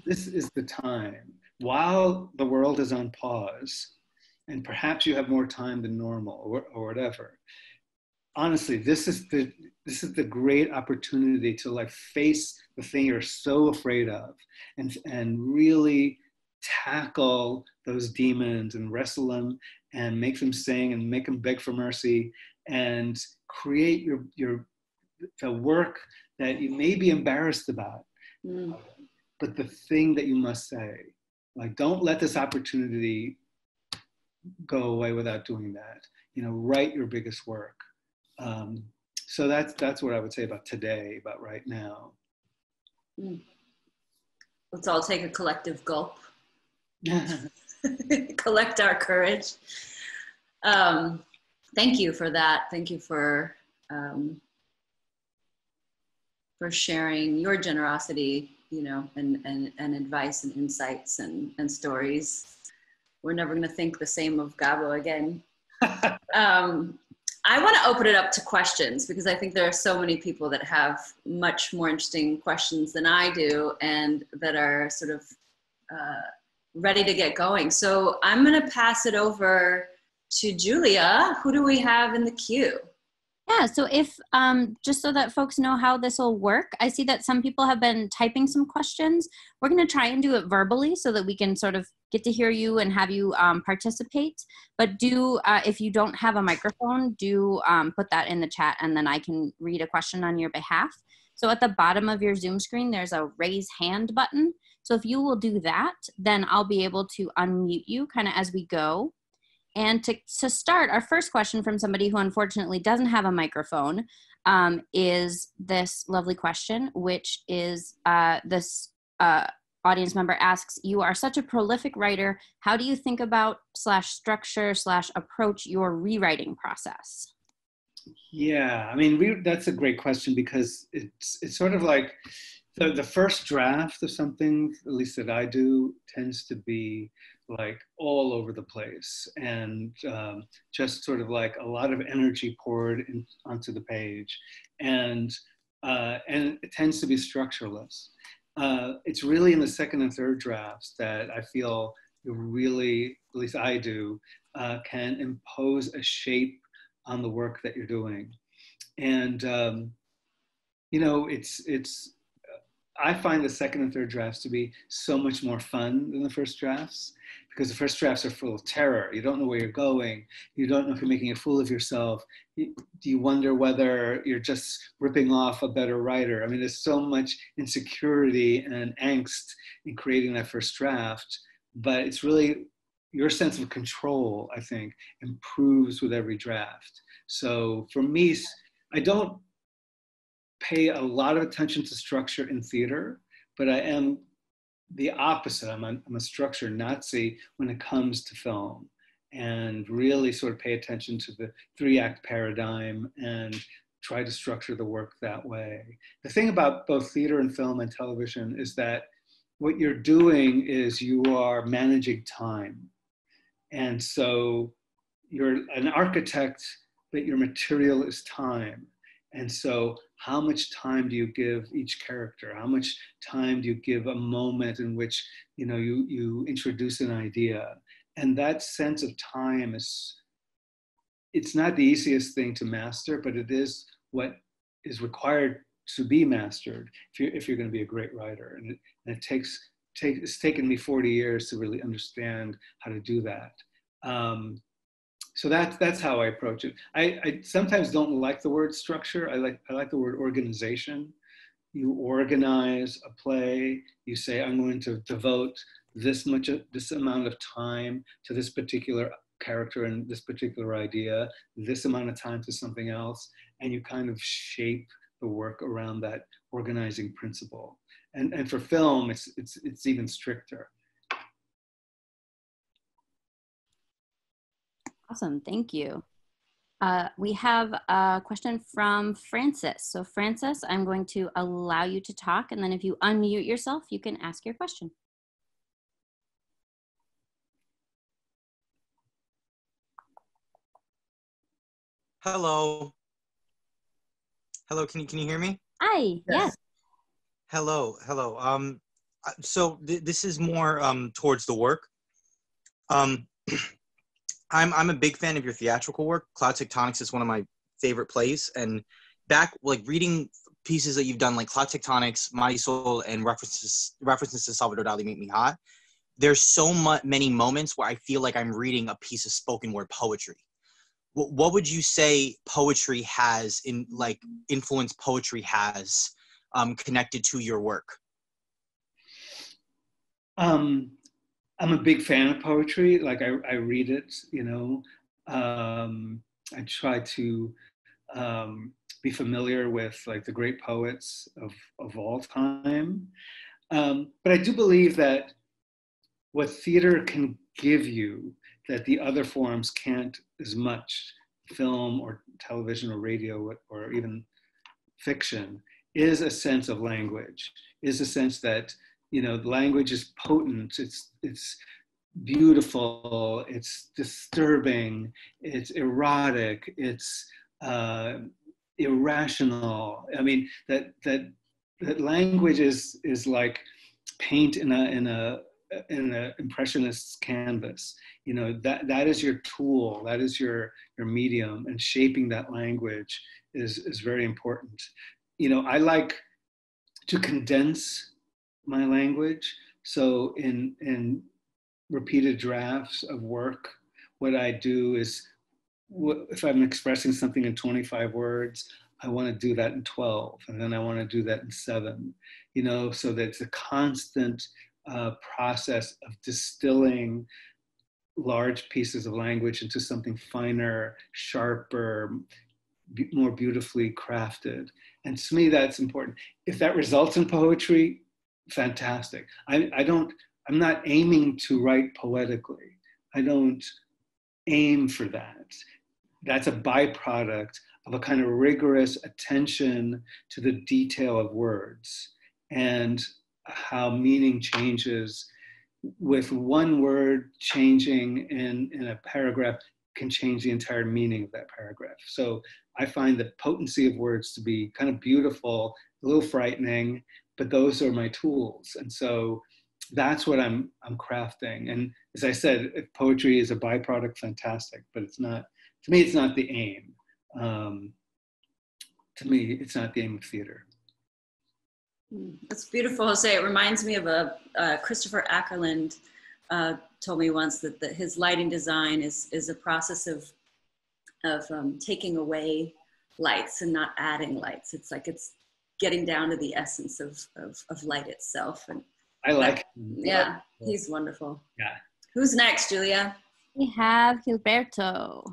This is the time. While the world is on pause, and perhaps you have more time than normal or whatever. Honestly, this is the great opportunity to like face the thing you're so afraid of and really tackle those demons and wrestle them and make them sing and make them beg for mercy and create the work that you may be embarrassed about, but the thing that you must say. Like, don't let this opportunity go away without doing that. You know, write your biggest work. So that's what I would say about today, about right now. Let's all take a collective gulp. Collect our courage. Thank you for that. Thank you for sharing your generosity, you know, and advice and insights and stories. We're never going to think the same of Gabo again. I want to open it up to questions because I think there are so many people that have much more interesting questions than I do and that are sort of ready to get going. So I'm going to pass it over to Julia. Who do we have in the queue? Yeah, so if, just so that folks know how this will work, I see that some people have been typing some questions. We're going to try and do it verbally so that we can sort of get to hear you and have you participate. But do, if you don't have a microphone, do put that in the chat and then I can read a question on your behalf. So at the bottom of your Zoom screen, there's a raise hand button. So if you will do that, then I'll be able to unmute you kind of as we go. And to start, our first question from somebody who unfortunately doesn't have a microphone is this lovely question, which is this audience member asks, you are such a prolific writer. How do you think about /structure / approach your rewriting process? Yeah, I mean, that's a great question because it's sort of like the first draft of something, at least that I do, tends to be like all over the place and just sort of like a lot of energy poured onto the page, and it tends to be structureless. It's really in the second and third drafts that I feel you really, at least I do, can impose a shape on the work that you're doing. And you know, I find the second and third drafts to be so much more fun than the first drafts, because the first drafts are full of terror. You don't know where you're going. You don't know if you're making a fool of yourself. You wonder whether you're just ripping off a better writer. I mean, there's so much insecurity and angst in creating that first draft, but it's really your sense of control, I think, improves with every draft. So for me, I don't pay a lot of attention to structure in theater, but I am the opposite. I'm a structure Nazi when it comes to film, and really sort of pay attention to the 3-act paradigm and try to structure the work that way. The thing about both theater and film and television is that what you're doing is you are managing time. And so you're an architect, but your material is time. And so how much time do you give each character? How much time do you give a moment in which, you know, you introduce an idea? And that sense of time it's not the easiest thing to master, but it is what is required to be mastered if you're going to be a great writer. And it's taken me 40 years to really understand how to do that. So that's how I approach it. I sometimes don't like the word structure. I like the word organization. You organize a play. You say, I'm going to devote this amount of time to this particular character and this particular idea, this amount of time to something else, and you kind of shape the work around that organizing principle. And for film, it's even stricter. Awesome, thank you. We have a question from Francis. So Francis, I'm going to allow you to talk, and then if you unmute yourself, you can ask your question. Hello. Hello, can you hear me? Hi, yes. Hello. So this is more towards the work. I'm a big fan of your theatrical work. Cloud Tectonics is one of my favorite plays, and reading pieces that you've done like Cloud Tectonics, Marisol, and references to Salvador Dali make me hot. There's so many moments where I feel like I'm reading a piece of spoken word poetry. What would you say poetry has influence poetry has connected to your work? I'm a big fan of poetry. Like I read it, you know. I try to be familiar with like the great poets of all time. But I do believe that what theater can give you that the other forms can't as much, film or television or radio or even fiction, is a sense of language, is a sense that, you know, language is potent, it's beautiful, it's disturbing, it's erotic, it's irrational. I mean, that language is like paint in an impressionist's canvas. You know, that is your tool, that is your medium, and shaping that language is very important. You know, I like to condense my language. So in repeated drafts of work, what I do is, if I'm expressing something in 25 words, I want to do that in 12, and then I want to do that in 7, you know, so that it's a constant process of distilling large pieces of language into something finer, sharper, more beautifully crafted. And to me, that's important. If that results in poetry, fantastic. I'm not aiming to write poetically. I don't aim for that. That's a byproduct of a kind of rigorous attention to the detail of words and how meaning changes. With one word changing in a paragraph can change the entire meaning of that paragraph. So I find the potency of words to be kind of beautiful, a little frightening, but those are my tools. And so that's what I'm crafting. And as I said, if poetry is a byproduct, fantastic, but it's not, to me, it's not the aim. To me, it's not the aim of theater. That's beautiful, Jose. It reminds me of Christopher Acclaimed told me once that his lighting design is a process of taking away lights and not adding lights. It's like it's getting down to the essence of light itself. And I like yeah, he's wonderful. Yeah. Who's next, Julia? We have Gilberto.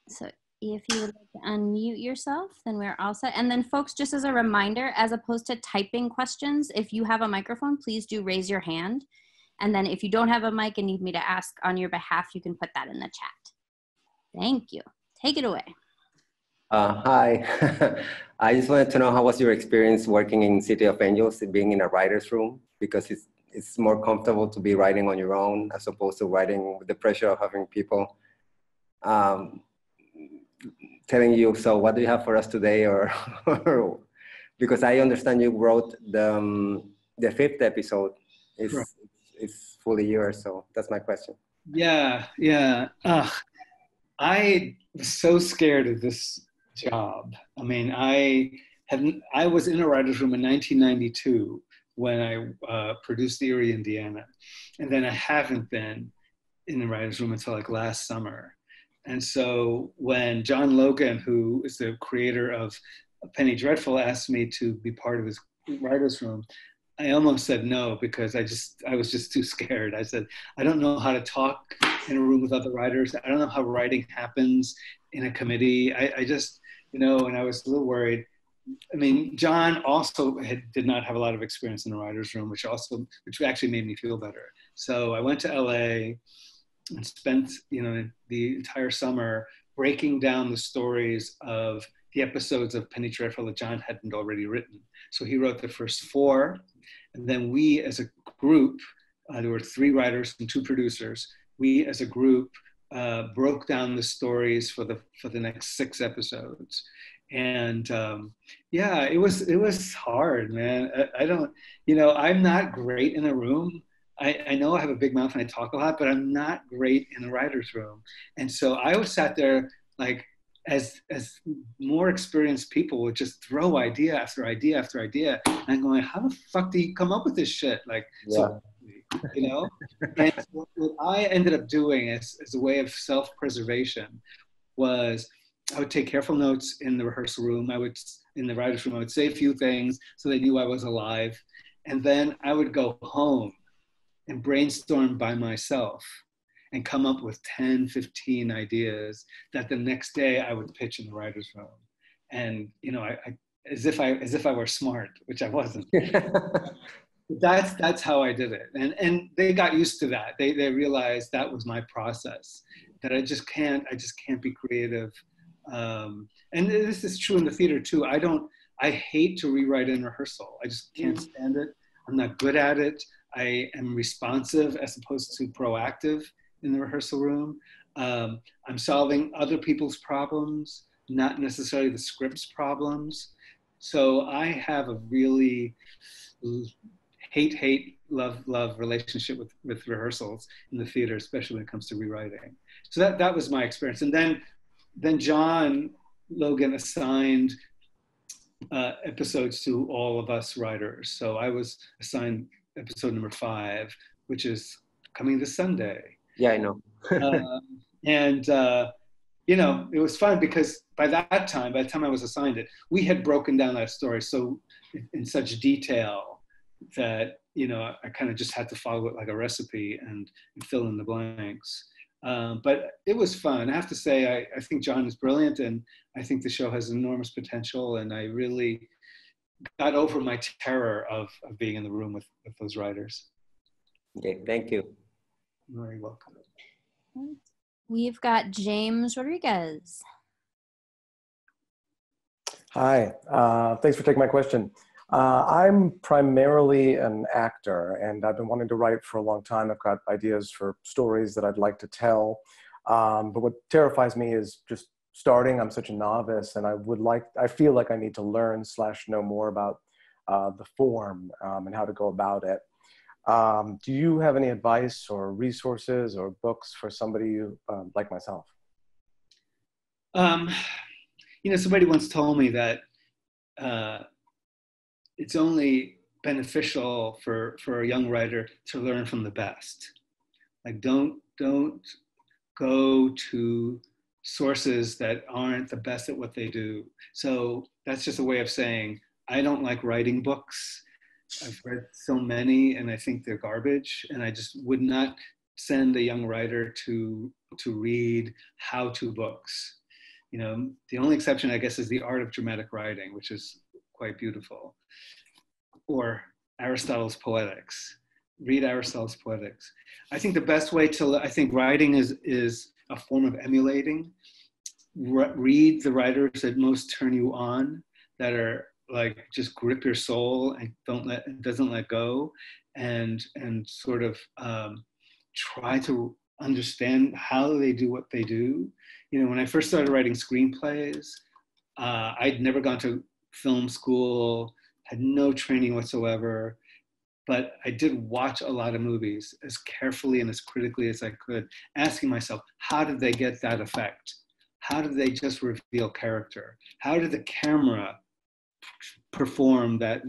So if you would like to unmute yourself, then we're all set. And then folks, just as a reminder, as opposed to typing questions, if you have a microphone, please do raise your hand. And then if you don't have a mic and need me to ask on your behalf, you can put that in the chat. Thank you. Take it away. Hi. I just wanted to know, how was your experience working in City of Angels, being in a writer's room? Because it's more comfortable to be writing on your own as opposed to writing with the pressure of having people telling you, so what do you have for us today? Or because I understand you wrote the 5th episode is fully yours. So that's my question. Yeah. I was so scared of this job. I mean, I was in a writer's room in 1992 when I produced Erie, Indiana. And then I haven't been in the writer's room until like last summer. And so when John Logan, who is the creator of Penny Dreadful, asked me to be part of his writer's room, I almost said no because I was just too scared. I said, I don't know how to talk in a room with other writers. I don't know how writing happens in a committee. I just, you know, and I was a little worried. I mean, John also did not have a lot of experience in the writer's room, which actually made me feel better. So I went to LA and spent, you know, the entire summer breaking down the stories of the episodes of Penny Dreadful that John hadn't already written. So he wrote the first 4, and then we as a group, there were 3 writers and 2 producers, we as a group broke down the stories for the next 6 episodes. And yeah, it was hard, man. I don't, you know, I'm not great in a room. I know I have a big mouth and I talk a lot, but I'm not great in a writer's room. And so I always sat there like, as more experienced people would just throw idea after idea after idea. And I'm going, how the fuck do you come up with this shit? Like, yeah. So, you know? And what I ended up doing as a way of self-preservation was I would take careful notes in the rehearsal room. In the writer's room, I would say a few things so they knew I was alive. And then I would go home and brainstorm by myself and come up with 10, 15 ideas that the next day I would pitch in the writer's room. And, you know, as if I were smart, which I wasn't. That's how I did it. And they got used to that. They realized that was my process, that I just can't be creative. And this is true in the theater too. I hate to rewrite in rehearsal. I just can't stand it. I'm not good at it. I am responsive as opposed to proactive in the rehearsal room. I'm solving other people's problems, not necessarily the script's problems. So I have a really hate, love relationship with rehearsals in the theater, especially when it comes to rewriting. So that was my experience. And then John Logan assigned episodes to all of us writers. So I was assigned episode number 5, which is coming this Sunday. Yeah, I know. You know, it was fun because by the time I was assigned it, we had broken down that story so in such detail that, you know, I kind of just had to follow it like a recipe and fill in the blanks. But it was fun. I have to say, I think John is brilliant, and I think the show has enormous potential, and I really got over my terror of being in the room with those writers. Okay, thank you. You're very welcome. We've got James Rodriguez. Hi, thanks for taking my question. I'm primarily an actor, and I've been wanting to write for a long time. I've got ideas for stories that I'd like to tell, but what terrifies me is just starting. I'm such a novice, and I feel like I need to learn / know more about the form and how to go about it. Do you have any advice or resources or books for somebody like myself? You know, somebody once told me that it's only beneficial for a young writer to learn from the best. Like, don't go to sources that aren't the best at what they do. So that's just a way of saying, I don't like writing books. I've read so many and I think they're garbage, and I just would not send a young writer to read how-to books. You know, the only exception, I guess, is The Art of Dramatic Writing, which is quite beautiful. Or Aristotle's Poetics. Read Aristotle's Poetics. I think the best way I think writing is a form of emulating. Read the writers that most turn you on, that are like just grip your soul and doesn't let go, and sort of try to understand how they do what they do. You know, when I first started writing screenplays, I'd never gone to film school, had no training whatsoever, but I did watch a lot of movies as carefully and as critically as I could, asking myself, how did they get that effect? How did they just reveal character? How did the camera perform that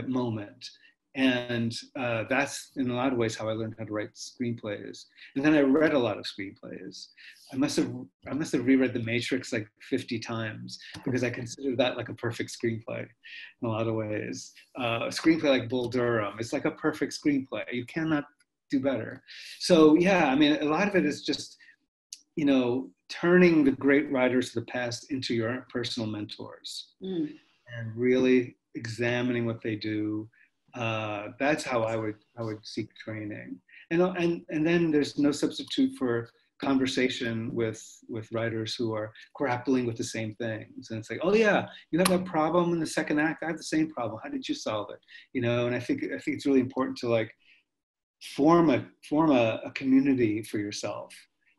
moment? And that's in a lot of ways how I learned how to write screenplays. And then I read a lot of screenplays. I must have reread The Matrix like 50 times because I consider that like a perfect screenplay in a lot of ways. A screenplay like Bull Durham, it's like a perfect screenplay. You cannot do better. So yeah, I mean, a lot of it is just, you know, turning the great writers of the past into your personal mentors and really examining what they do. That's how I would seek training. And then there's no substitute for conversation with writers who are grappling with the same things. And it's like, oh yeah, you have that problem in the second act. I have the same problem. How did you solve it? You know, and I think it's really important to like form a community for yourself.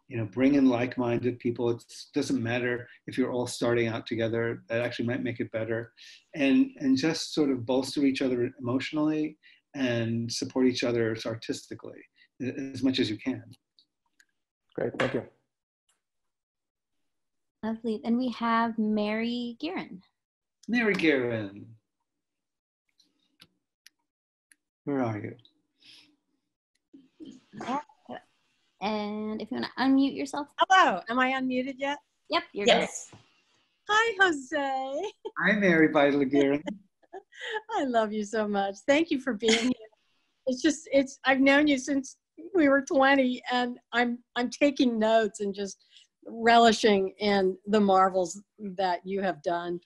You know, bring in like-minded people. It doesn't matter if you're all starting out together. That actually might make it better, and just sort of bolster each other emotionally and support each other artistically as much as you can. Great, thank you. Lovely. And we have Mary Guerin. Mary Guerin, where are you? And if you want to unmute yourself. Hello, am I unmuted yet? Yep, you're Yes. Hi, Jose. Hi, Mary Guerin. I love you so much. Thank you for being here. I've known you since we were 20, and I'm taking notes and just relishing in the marvels that you have done.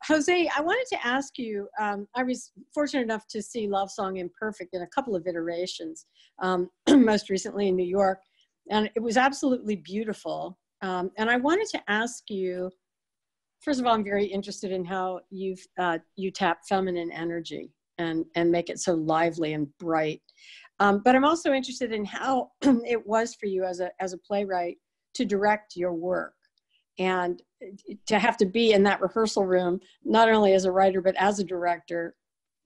Jose, I wanted to ask you, I was fortunate enough to see Love Song Imperfect in a couple of iterations, most recently in New York, and it was absolutely beautiful. And I wanted to ask you, first of all, I'm very interested in how you tap feminine energy and make it so lively and bright. But I'm also interested in how it was for you as a playwright to direct your work and to have to be in that rehearsal room, not only as a writer, but as a director,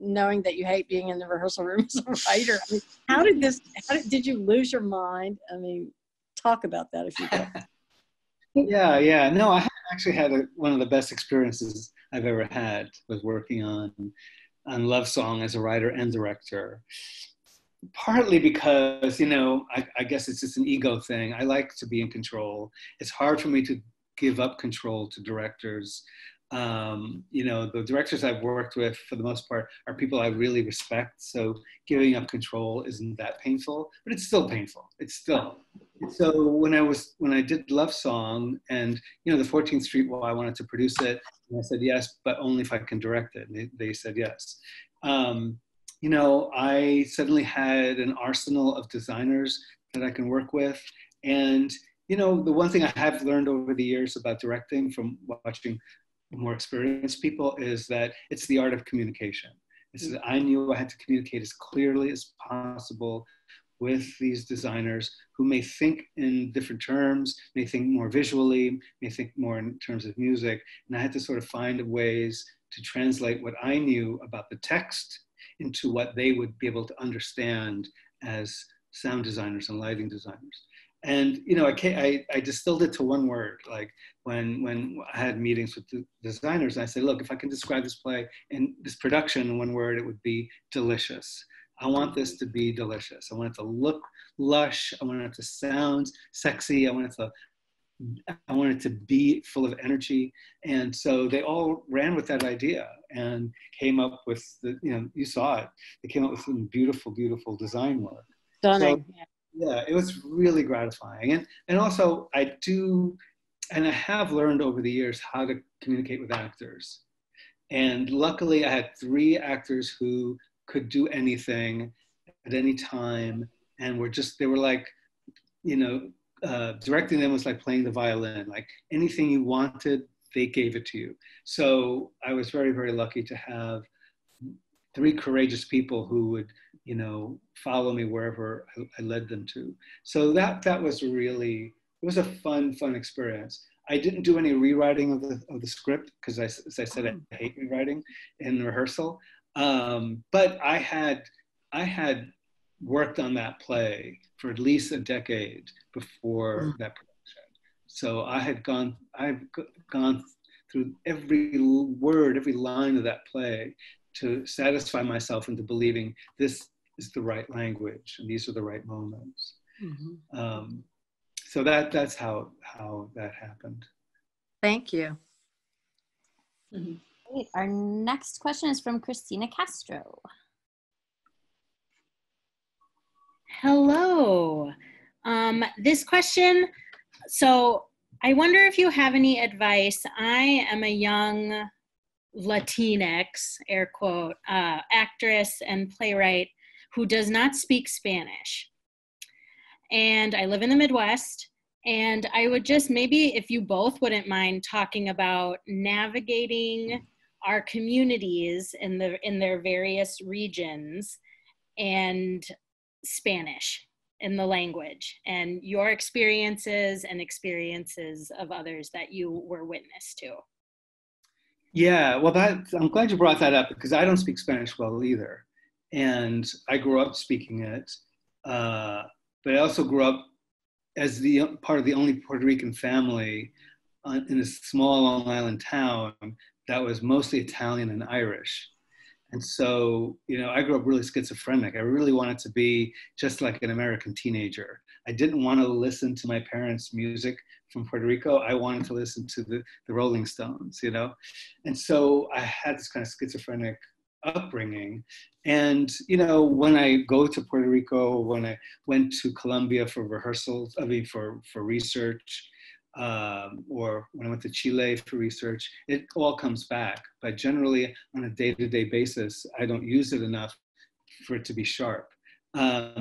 knowing that you hate being in the rehearsal room as a writer. I mean, did you lose your mind? I mean, talk about that if you could. Yeah. No, I actually had one of the best experiences I've ever had with working on Love Song as a writer and director. Partly because, you know, I guess it's just an ego thing. I like to be in control. It's hard for me to give up control to directors. You know, the directors I've worked with, for the most part, are people I really respect. So giving up control isn't that painful, but it's still painful. So when I did Love Song, and you know, the 14th Street Y wanted to produce it, and I said yes, but only if I can direct it. And they said yes. You know, I suddenly had an arsenal of designers that I can work with, and you know, the one thing I have learned over the years about directing from watching more experienced people is that it's the art of communication. I knew I had to communicate as clearly as possible with these designers who may think in different terms, may think more visually, may think more in terms of music. And I had to sort of find ways to translate what I knew about the text into what they would be able to understand as sound designers and lighting designers. And you know, I distilled it to one word. Like when I had meetings with the designers, I said, look, if I can describe this play and this production in one word, it would be delicious. I want this to be delicious. I want it to look lush. I want it to sound sexy. I want it to be full of energy. And so they all ran with that idea and came up with you know, you saw it. They came up with some beautiful, beautiful design work. Stunning. So, yeah, it was really gratifying. And also I have learned over the years how to communicate with actors. And luckily I had 3 actors who could do anything at any time. And they were like, you know, directing them was like playing the violin. Like anything you wanted, they gave it to you. So I was very, very lucky to have 3 courageous people who would, you know, follow me wherever I led them to. So that was really, it was a fun experience. I didn't do any rewriting of the script because, as I said, I hate rewriting in rehearsal. But I had worked on that play for at least a decade before that production. So I've gone through every word, every line of that play to satisfy myself into believing this is the right language and these are the right moments. Mm-hmm. So that's how that happened. Thank you. Mm-hmm. Great. Our next question is from Christina Castro. Hello. This question, so I wonder if you have any advice. I am a young Latinx, air quote, actress and playwright who does not speak Spanish. And I live in the Midwest. And I would just, maybe if you both wouldn't mind talking about navigating our communities in their various regions and Spanish in the language and your experiences and experiences of others that you were witness to. Yeah, well, I'm glad you brought that up because I don't speak Spanish well either. And I grew up speaking it, but I also grew up as the part of the only Puerto Rican family in a small Long Island town that was mostly Italian and Irish. And so, you know, I grew up really schizophrenic. I really wanted to be just like an American teenager. I didn't want to listen to my parents' music from Puerto Rico. I wanted to listen to the Rolling Stones, you know? And so I had this kind of schizophrenic upbringing. And, you know, when I go to Puerto Rico, when I went to Colombia for rehearsals, for research, or when I went to Chile for research, it all comes back. But generally, on a day-to-day basis, I don't use it enough for it to be sharp.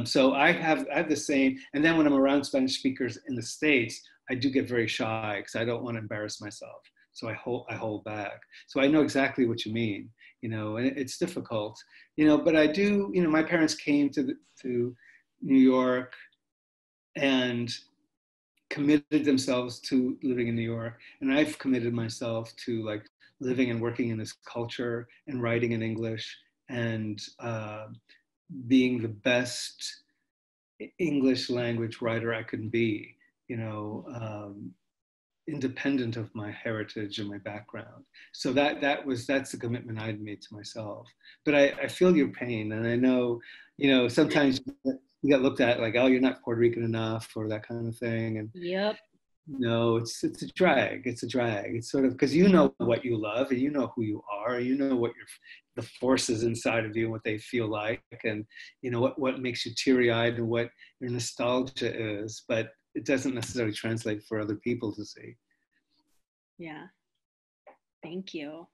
So I have the same, and then when I'm around Spanish speakers in the States, I do get very shy because I don't want to embarrass myself. So I hold back. So I know exactly what you mean, you know, and it's difficult, you know, but I do, you know, my parents came to New York and committed themselves to living in New York. And I've committed myself to like living and working in this culture and writing in English and being the best English language writer I can be, you know, independent of my heritage and my background. So that's the commitment I'd made to myself. But I feel your pain, and I know, you know, sometimes you get looked at like, oh, you're not Puerto Rican enough, or that kind of thing. And yep. No, it's a drag. It's a drag. It's sort of because you know what you love, and you know who you are, and you know what the forces inside of you and what they feel like, and you know what makes you teary-eyed and what your nostalgia is. But it doesn't necessarily translate for other people to see. Yeah. Thank you.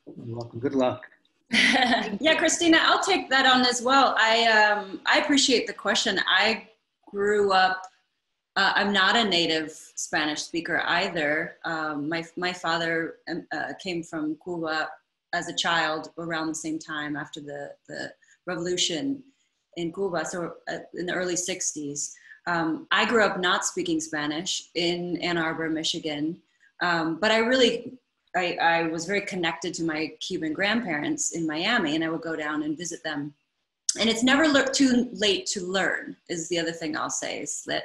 You're welcome. Good luck. Yeah, Christina, I'll take that on as well. I appreciate the question. I grew up, I'm not a native Spanish speaker either. My father came from Cuba as a child around the same time after the revolution in Cuba, so in the early 60s. I grew up not speaking Spanish in Ann Arbor, Michigan, but I was very connected to my Cuban grandparents in Miami, and I would go down and visit them. And it's never too late to learn, is the other thing I'll say, is that,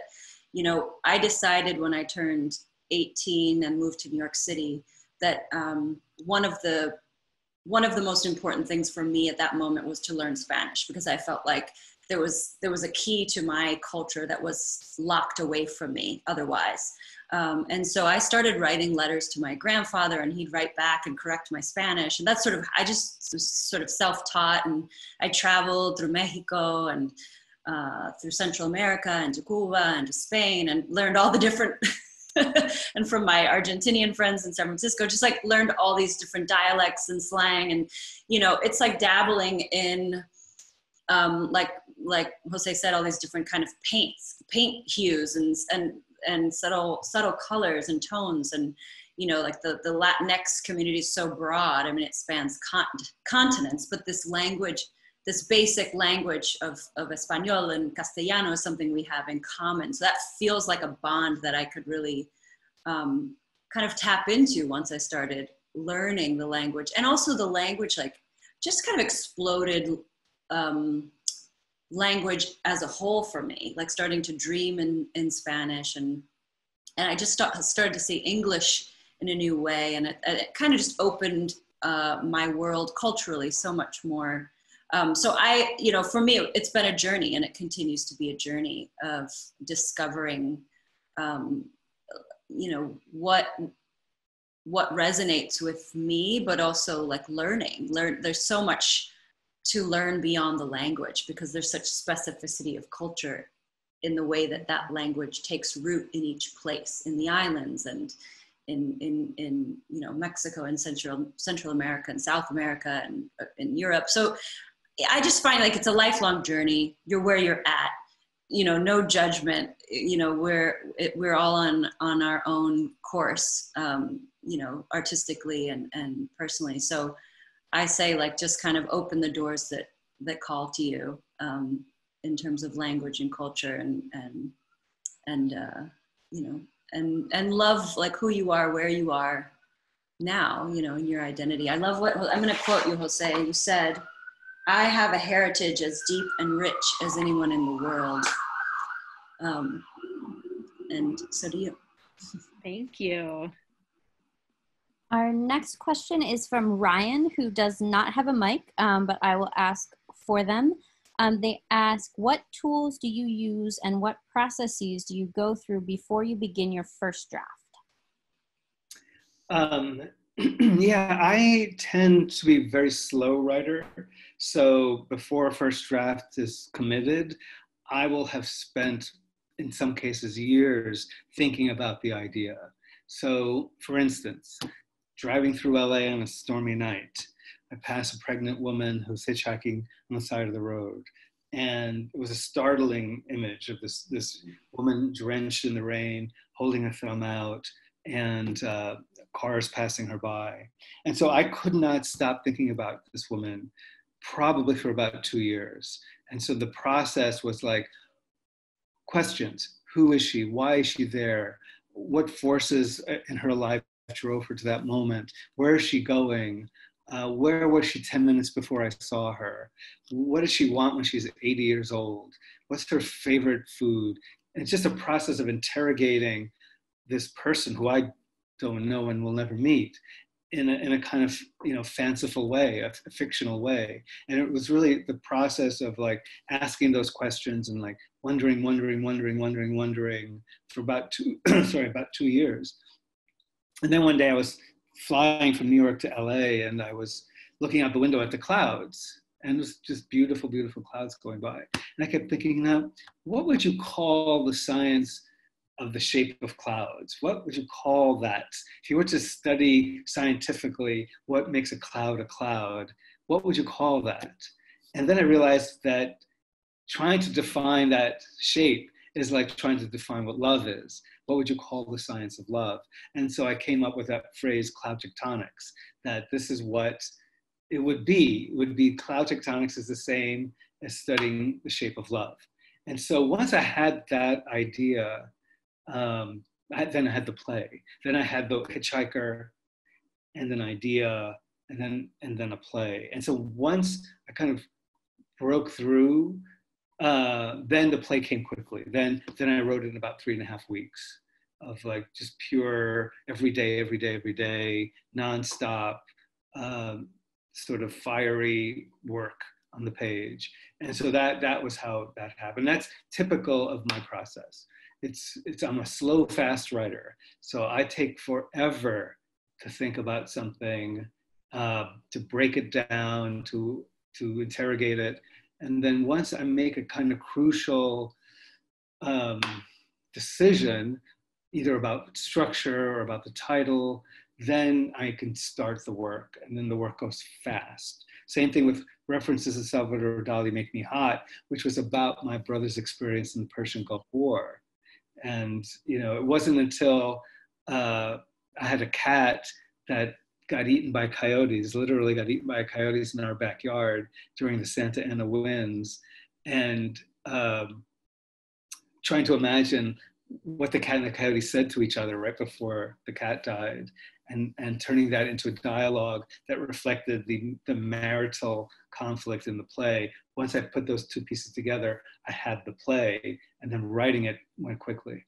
you know, I decided when I turned 18 and moved to New York City that one of the most important things for me at that moment was to learn Spanish, because I felt like there was a key to my culture that was locked away from me otherwise. And so I started writing letters to my grandfather, and he'd write back and correct my Spanish. And that's I just was sort of self-taught, and I traveled through Mexico and through Central America and to Cuba and to Spain, and learned all the different, and from my Argentinian friends in San Francisco, just like learned all these different dialects and slang. And, you know, it's like dabbling in, like Jose said, all these different kind of paint hues and subtle colors and tones. And, you know, like the Latinx community is so broad. I mean, it spans continents, but this language, this basic language of Espanol and Castellano is something we have in common. So that feels like a bond that I could really kind of tap into once I started learning the language. And also the language, like, just kind of exploded language as a whole for me, like starting to dream in Spanish. And I just started to see English in a new way. And it kind of just opened my world culturally so much more. So for me, it's been a journey, and it continues to be a journey of discovering, what resonates with me, but also like learning. There's so much to learn beyond the language, because there's such specificity of culture in the way that that language takes root in each place, in the islands and in Mexico and Central America and South America and in Europe. So I just find like it's a lifelong journey. You're where you're at, no judgment. We're all on our own course, artistically and personally. So I say, like, just kind of open the doors that call to you, in terms of language and culture, and love like who you are, where you are now, in your identity. I love what I'm going to quote you, Jose. You said, "I have a heritage as deep and rich as anyone in the world." And so do you. Thank you. Our next question is from Ryan, who does not have a mic, but I will ask for them. They ask, what tools do you use and what processes do you go through before you begin your first draft? Yeah, I tend to be a very slow writer. So before a first draft is committed, I will have spent, in some cases, years thinking about the idea. So for instance, driving through LA on a stormy night, I pass a pregnant woman who's hitchhiking on the side of the road. And it was a startling image of this woman drenched in the rain, holding her thumb out, and cars passing her by. And so I could not stop thinking about this woman, probably for about 2 years. And so the process was like, questions: who is she? Why is she there? What forces in her life drove her to that moment? Where is she going? Where was she 10 minutes before I saw her? What does she want when she's 80 years old? What's her favorite food? And it's just a process of interrogating this person who I don't know and will never meet in a kind of, fanciful way, a fictional way. And it was really the process of like asking those questions and like wondering for about 2 years. And then one day I was flying from New York to LA, and I was looking out the window at the clouds, and it was just beautiful, beautiful clouds going by. And I kept thinking, now, what would you call the science of the shape of clouds? What would you call that? If you were to study scientifically what makes a cloud, what would you call that? And then I realized that trying to define that shape is like trying to define what love is. What would you call the science of love? And so I came up with that phrase, cloud tectonics, that this is what it would be. It would be cloud tectonics is the same as studying the shape of love. And so once I had that idea, then I had the play. Then I had the hitchhiker, and then idea, and then a play. And so once I kind of broke through, then the play came quickly. Then I wrote it in about 3.5 weeks of like just pure every day, nonstop, sort of fiery work on the page. And so that was how that happened. That's typical of my process. I'm a slow, fast writer. So I take forever to think about something, to break it down, to interrogate it. And then once I make a kind of crucial decision, either about structure or about the title, then I can start the work, and then the work goes fast. Same thing with references to Salvador Dali, Make Me Hot, which was about my brother's experience in the Persian Gulf War. And it wasn't until I had a cat that got eaten by coyotes, literally got eaten by coyotes in our backyard during the Santa Ana winds, and trying to imagine what the cat and the coyote said to each other right before the cat died, and turning that into a dialogue that reflected the marital conflict in the play. Once I put those two pieces together, I had the play, and then writing it went quickly.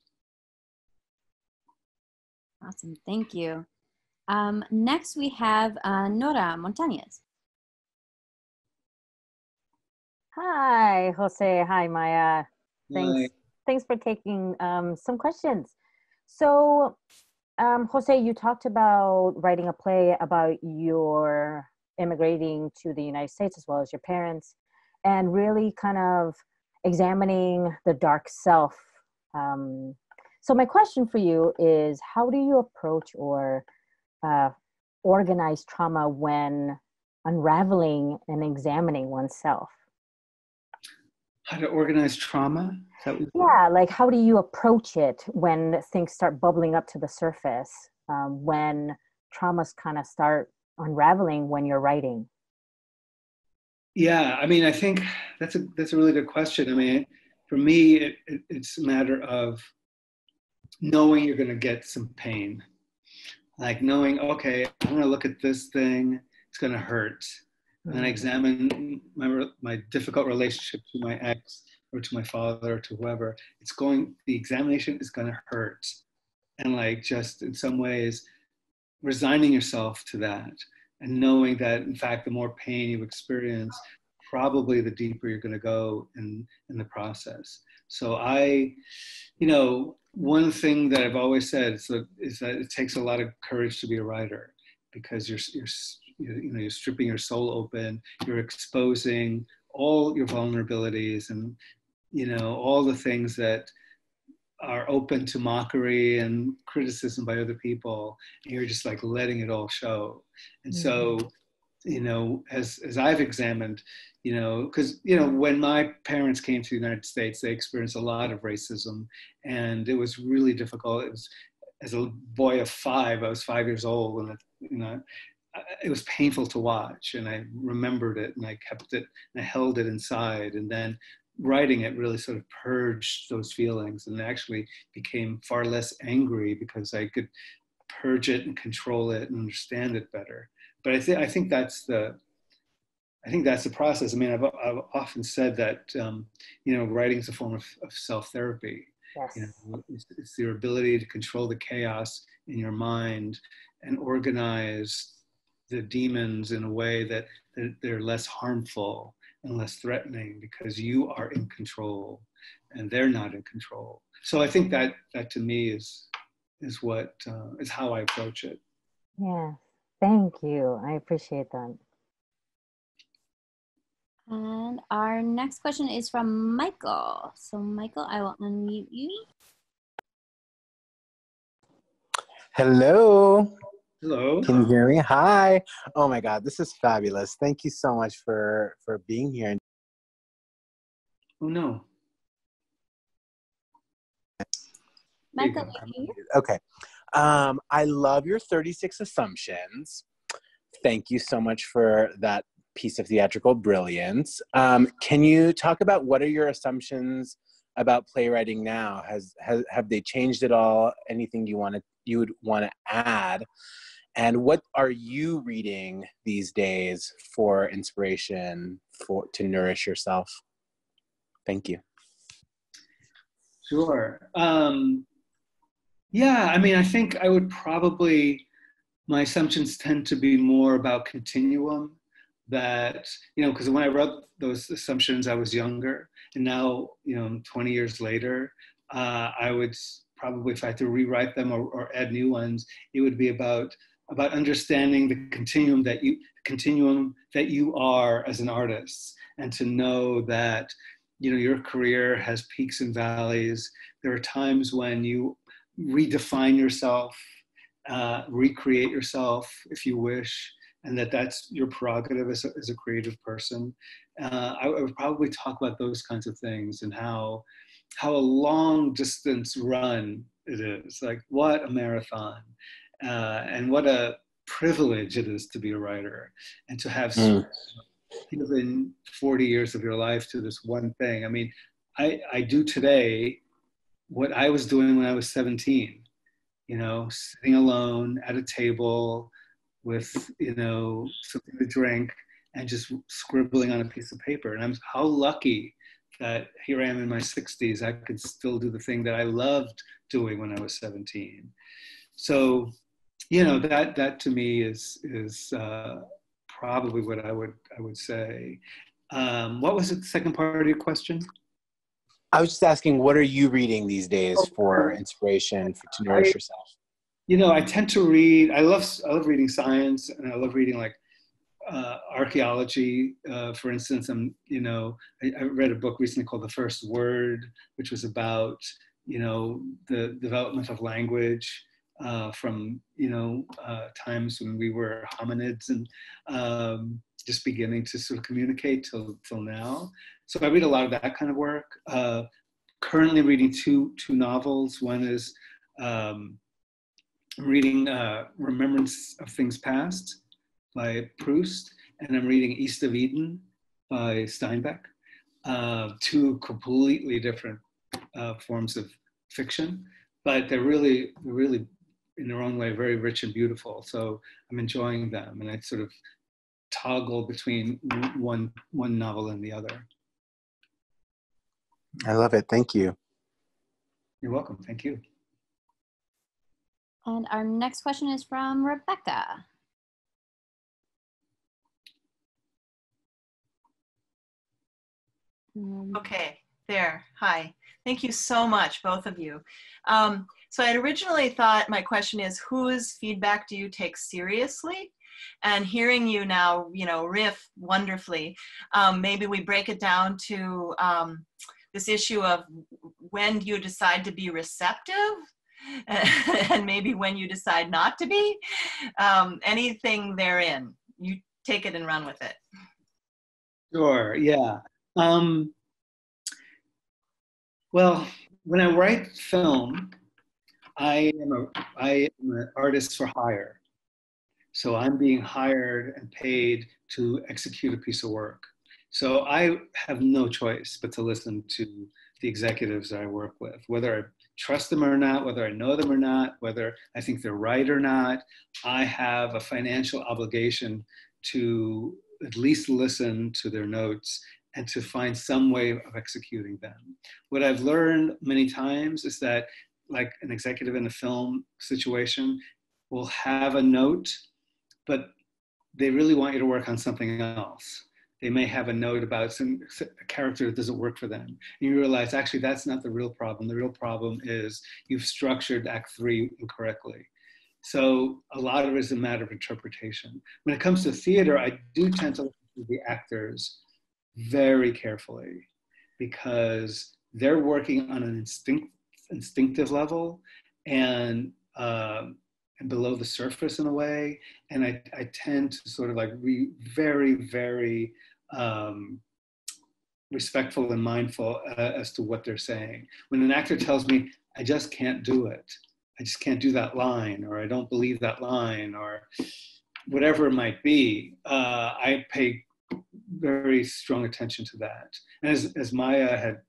Awesome, thank you. Next, we have Nora Montañez. Hi, Jose. Hi, Maya. Thanks. Hi. Thanks for taking some questions. So, Jose, you talked about writing a play about your immigrating to the United States as well as your parents, and really kind of examining the dark self. So my question for you is, how do you approach or organize trauma when unraveling and examining oneself? How to organize trauma? Yeah, like how do you approach it when things start bubbling up to the surface, when traumas kind of start unraveling when you're writing? Yeah, I mean, I think that's a really good question. I mean, for me, it's a matter of knowing you're going to get some pain, like knowing, okay, I'm going to look at this thing, it's going to hurt. And I examine my difficult relationship to my ex or to my father or to whoever. The examination is going to hurt. And like just in some ways, resigning yourself to that and knowing that, in fact, the more pain you experience, probably the deeper you're going to go in the process. So one thing that I've always said is that it takes a lot of courage to be a writer, because you're stripping your soul open, you're exposing all your vulnerabilities and, all the things that are open to mockery and criticism by other people, and you're just like letting it all show. And so, as I've examined, because, when my parents came to the United States, they experienced a lot of racism, and it was really difficult. It was, as a boy of 5, I was 5 years old, and it was painful to watch, and I remembered it, and I kept it, and I held it inside, and then writing it really sort of purged those feelings, and actually became far less angry because I could purge it and control it and understand it better. But I think that's the process. I mean, I've often said that writing is a form of self-therapy. Yes. It's your ability to control the chaos in your mind and organize the demons in a way that they're less harmful and less threatening, because you are in control and they're not in control. So I think that to me is what is how I approach it. Yeah, thank you. I appreciate that. And our next question is from Michael. So Michael, I will unmute you. Hello. Hello. Can you hear me? Hi. Oh my God, this is fabulous. Thank you so much for being here. Oh no. Michael, okay. I love your 36 assumptions. Thank you so much for that piece of theatrical brilliance. Can you talk about what are your assumptions about playwriting now? Have they changed at all? Anything you would want to add? And what are you reading these days for inspiration to nourish yourself? Thank you. Sure. Yeah, I mean, I think I would my assumptions tend to be more about continuum, that, because when I wrote those assumptions, I was younger, and now, 20 years later, I would probably, if I had to rewrite them or add new ones, it would be about understanding the continuum that you are as an artist, and to know that, your career has peaks and valleys. There are times when you redefine yourself, recreate yourself if you wish, and that's your prerogative as a creative person. I would probably talk about those kinds of things, and how a long distance run it is. Like, what a marathon, and what a privilege it is to be a writer, and to have given 40 years of your life to this one thing. I mean, I do today what I was doing when I was 17, sitting alone at a table with, something to drink and just scribbling on a piece of paper. And I'm how lucky that here I am in my 60s, I could still do the thing that I loved doing when I was 17. So you know, that to me is probably what I would say. What was the second part of your question? I was just asking, what are you reading these days for inspiration to nourish yourself? You know, I tend to read. I love reading science, and I love reading like archaeology. For instance, I read a book recently called The First Word, which was about, you know, the development of language from, you know, times when we were hominids and just beginning to sort of communicate till now. So I read a lot of that kind of work. Currently reading two novels. One is I'm reading Remembrance of Things Past by Proust, and I'm reading East of Eden by Steinbeck. Two completely different forms of fiction, but they're really in their own way very rich and beautiful. So I'm enjoying them, and I sort of toggle between one novel and the other. I love it. Thank you. You're welcome. Thank you. And our next question is from Rebecca. Okay, there. Hi. Thank you so much, both of you. So I had originally thought my question is, whose feedback do you take seriously? And hearing you now, you know, riff wonderfully, maybe we break it down to this issue of when you decide to be receptive and maybe when you decide not to be. Anything therein, you take it and run with it. Sure, yeah. Well, when I write film, I am an artist for hire. So I'm being hired and paid to execute a piece of work. So I have no choice but to listen to the executives that I work with, whether I trust them or not, whether I know them or not, whether I think they're right or not. I have a financial obligation to at least listen to their notes and to find some way of executing them. What I've learned many times is that, like, an executive in a film situation will have a note, but they really want you to work on something else. They may have a note about a character that doesn't work for them. And you realize, actually, that's not the real problem. The real problem is you've structured Act 3 incorrectly. So a lot of it is a matter of interpretation. When it comes to theater, I do tend to listen to the actors very carefully, because they're working on an instinctive level and below the surface in a way. And I tend to sort of like be very, very respectful and mindful as to what they're saying. When an actor tells me, I just can't do it, I just can't do that line, or I don't believe that line, or whatever it might be, I pay very strong attention to that. And as Maya had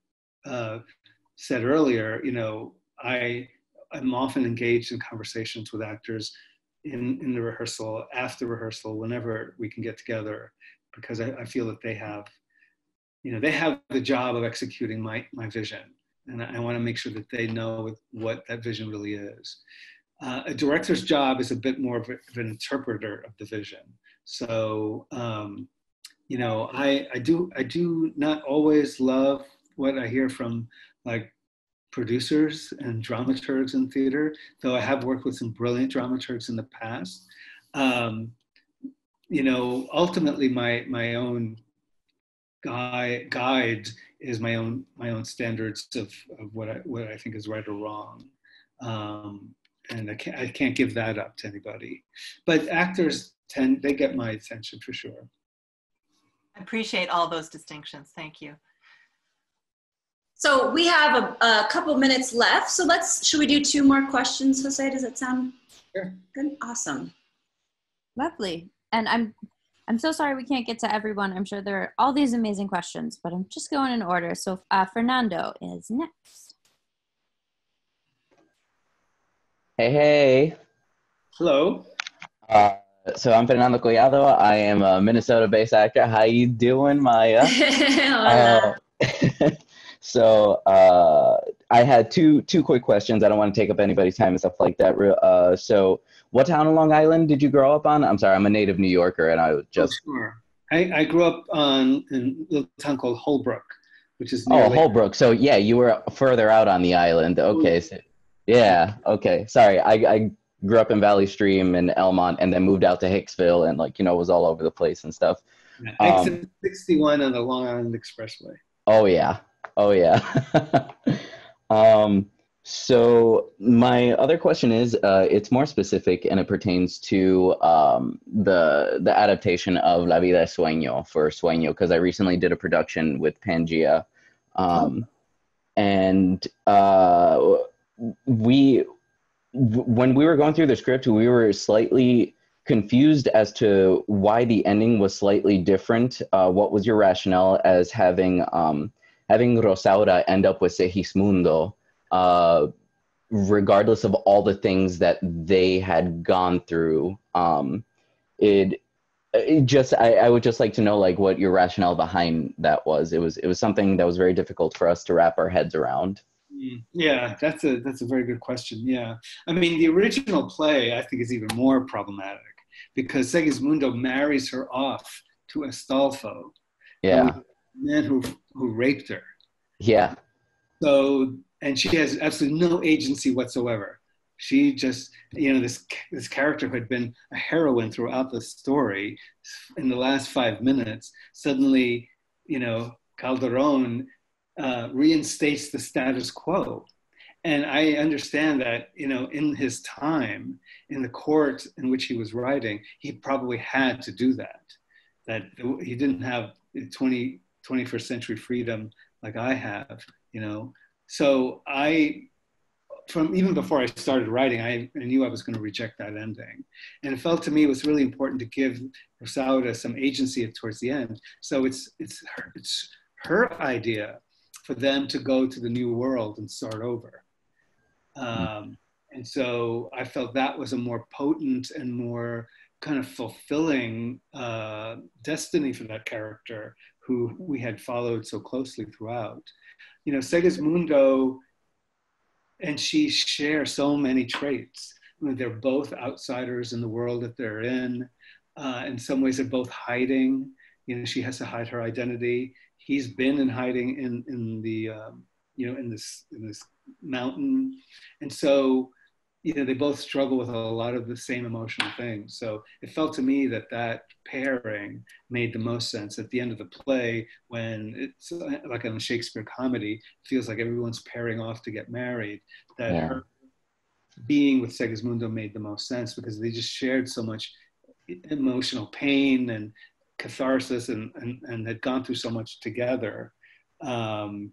said earlier, you know, I'm often engaged in conversations with actors in the rehearsal, after rehearsal, whenever we can get together, because I feel that they have, you know, they have the job of executing my vision. And I want to make sure that they know what that vision really is. A director's job is a bit more of an interpreter of the vision. So, you know, I do not always love what I hear from, like, producers and dramaturgs in theater, though I have worked with some brilliant dramaturgs in the past. You know, ultimately my own guide is my own standards of what I think is right or wrong. And I can't give that up to anybody. But actors they get my attention for sure. I appreciate all those distinctions. Thank you. So we have a couple minutes left. So should we do 2 more questions, Jose? Does that sound Sure. Good? Awesome. Lovely. And I'm so sorry we can't get to everyone. I'm sure there are all these amazing questions, but I'm just going in order. So Fernando is next. Hey. Hello. So I'm Fernando Collado. I am a Minnesota-based actor. How you doing, Maya? So I had two quick questions. I don't want to take up anybody's time and stuff like that. So what town on Long Island did you grow up on? I'm sorry, I'm a native New Yorker, and I was just. Oh, sure. I grew up in a little town called Holbrook, which is near Holbrook. So yeah, you were further out on the island. Okay. So, yeah. Okay. Sorry. I grew up in Valley Stream and Elmont, and then moved out to Hicksville, and was all over the place and stuff. Yeah, exit 61 on the Long Island Expressway. Oh yeah. Oh yeah. So my other question is, it's more specific, and it pertains to the adaptation of La Vida es Sueño for Sueño, because I recently did a production with Pangea, and when we were going through the script, we were slightly confused as to why the ending was slightly different. What was your rationale as having Rosaura end up with Segismundo? Regardless of all the things that they had gone through, I would just like to know what your rationale behind that was. It was something that was very difficult for us to wrap our heads around. Yeah, that's a very good question. Yeah, I mean, the original play I think is even more problematic because Segismundo marries her off to Astolfo, the man who raped her. Yeah. So, and she has absolutely no agency whatsoever. She just, this character who had been a heroine throughout the story, in the last 5 minutes, suddenly, Calderon reinstates the status quo. And I understand that, in his time, in the court in which he was writing, he probably had to do that he didn't have 21st century freedom like I have, So even before I started writing, I knew I was going to reject that ending. And it felt to me it was really important to give Rosaura some agency towards the end. So it's her idea for them to go to the new world and start over. And so I felt that was a more potent and more kind of fulfilling destiny for that character who we had followed so closely throughout. Segismundo and she share so many traits. They're both outsiders in the world that they're in. In some ways, they're both hiding. She has to hide her identity. He's been in hiding in this mountain, and so they both struggle with a lot of the same emotional things. So it felt to me that pairing made the most sense at the end of the play, when it's like in a Shakespeare comedy, it feels like everyone's pairing off to get married, that her being with Segismundo made the most sense because they just shared so much emotional pain and catharsis and had gone through so much together. And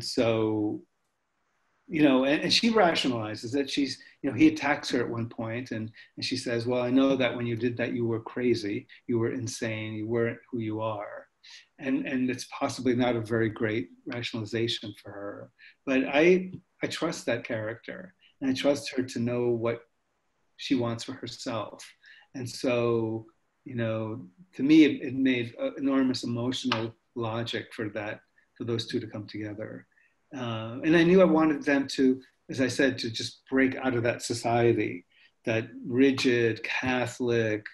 so, and she rationalizes that she's, he attacks her at one point and she says, well, I know that when you did that, you were crazy, you were insane, you weren't who you are. And it's possibly not a very great rationalization for her. But I trust that character, and I trust her to know what she wants for herself. And so, to me, it made enormous emotional logic for those two to come together. And I knew I wanted them to, as I said, to just break out of that society, that rigid Catholic,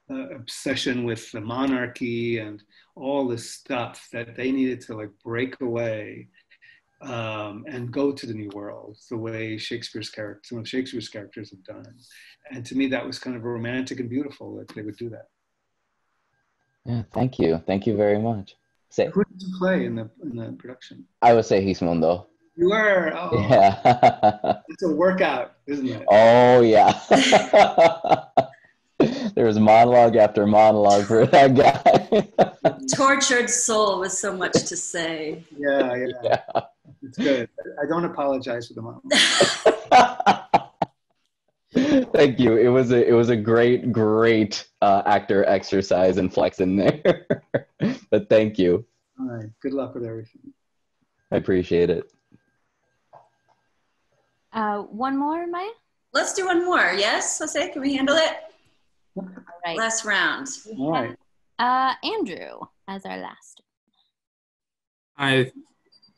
obsession with the monarchy and all this stuff, that they needed to break away and go to the new world the way some of Shakespeare's characters have done. And to me, that was kind of romantic and beautiful that they would do that. Yeah, thank you. Thank you very much. Who did you play in the production? I would say Segismundo. You were? Oh, yeah. It's a workout, isn't it? Oh, yeah. There was monologue after monologue for that guy. Tortured soul with so much to say. Yeah. It's good. I don't apologize for the monologue. Thank you. It was a great actor exercise and flex in there. But thank you. All right. Good luck with everything. I appreciate it. One more, Maya? Let's do one more. Yes, Jose, can we handle it? All right. Last round. All right. Andrew as our last. Hi.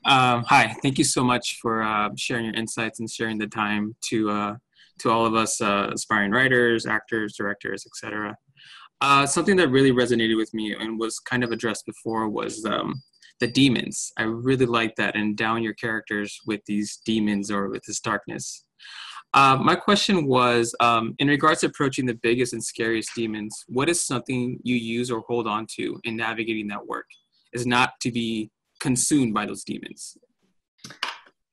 Hi, thank you so much for sharing your insights and sharing the time to all of us aspiring writers, actors, directors, etc. Something that really resonated with me and was kind of addressed before was the demons. I really like that, endow your characters with these demons or with this darkness. My question was, in regards to approaching the biggest and scariest demons, what is something you use or hold on to in navigating that work? Is not to be consumed by those demons.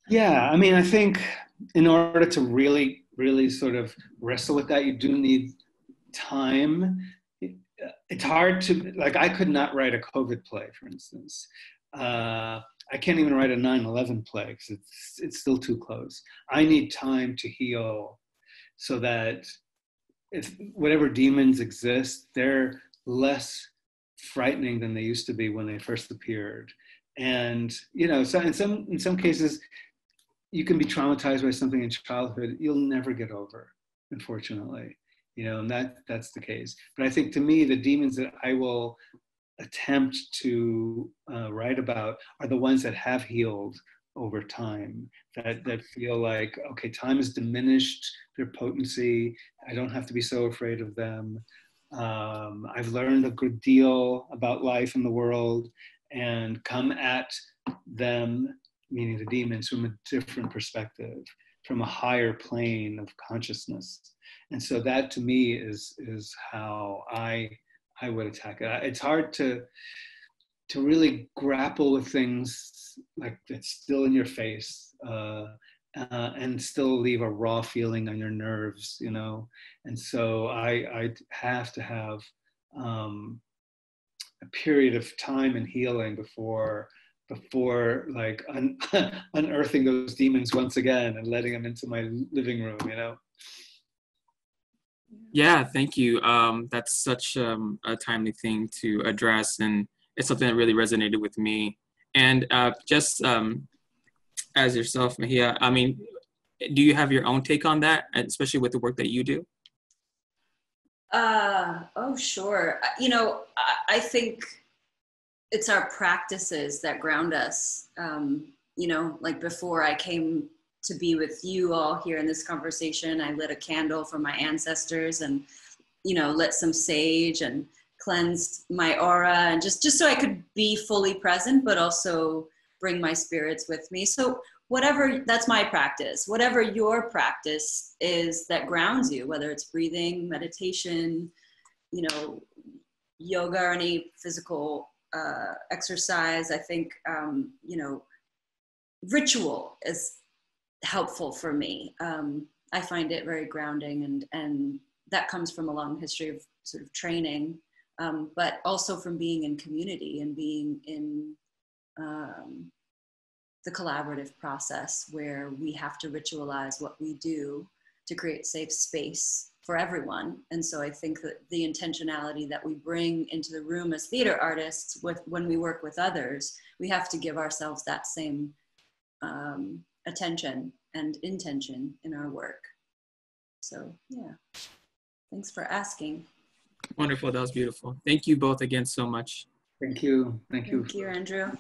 Yeah, I mean, I think in order to really, really sort of wrestle with that, you do need time. It's hard to, like, I could not write a COVID play, for instance. I can't even write a 9/11 play because it's still too close. I need time to heal so that if whatever demons exist, they're less frightening than they used to be when they first appeared. And, you know, so in some cases, you can be traumatized by something in childhood you'll never get over, unfortunately, you know, and that's the case. But I think to me, the demons that I will attempt to write about are the ones that have healed over time, that feel like, okay, time has diminished their potency. I don't have to be so afraid of them. I've learned a good deal about life in the world and come at them, meaning the demons, from a different perspective, from a higher plane of consciousness. And so that to me is how I would attack it. It's hard to really grapple with things like that's still in your face and still leave a raw feeling on your nerves, you know? And so I have to have a period of time and healing before like unearthing those demons once again and letting them into my living room, you know? Yeah, thank you. That's such a timely thing to address, and it's something that really resonated with me. And just as yourself, Maíja, I mean, do you have your own take on that, especially with the work that you do? Oh, sure. You know, I think it's our practices that ground us. You know, like before I came to be with you all here in this conversation, I lit a candle for my ancestors and, you know, lit some sage and cleansed my aura, and just so I could be fully present, but also bring my spirits with me. So whatever, that's my practice. Whatever your practice is that grounds you, whether it's breathing, meditation, you know, yoga, or any physical exercise, I think, you know, ritual is helpful for me. I find it very grounding, and that comes from a long history of sort of training, but also from being in community and being in the collaborative process where we have to ritualize what we do to create safe space for everyone. And so I think that the intentionality that we bring into the room as theater artists when we work with others, we have to give ourselves that same attention and intention in our work. So yeah, thanks for asking. Wonderful, that was beautiful. Thank you both again so much. Thank you. Thank you. Thank you, Andrew.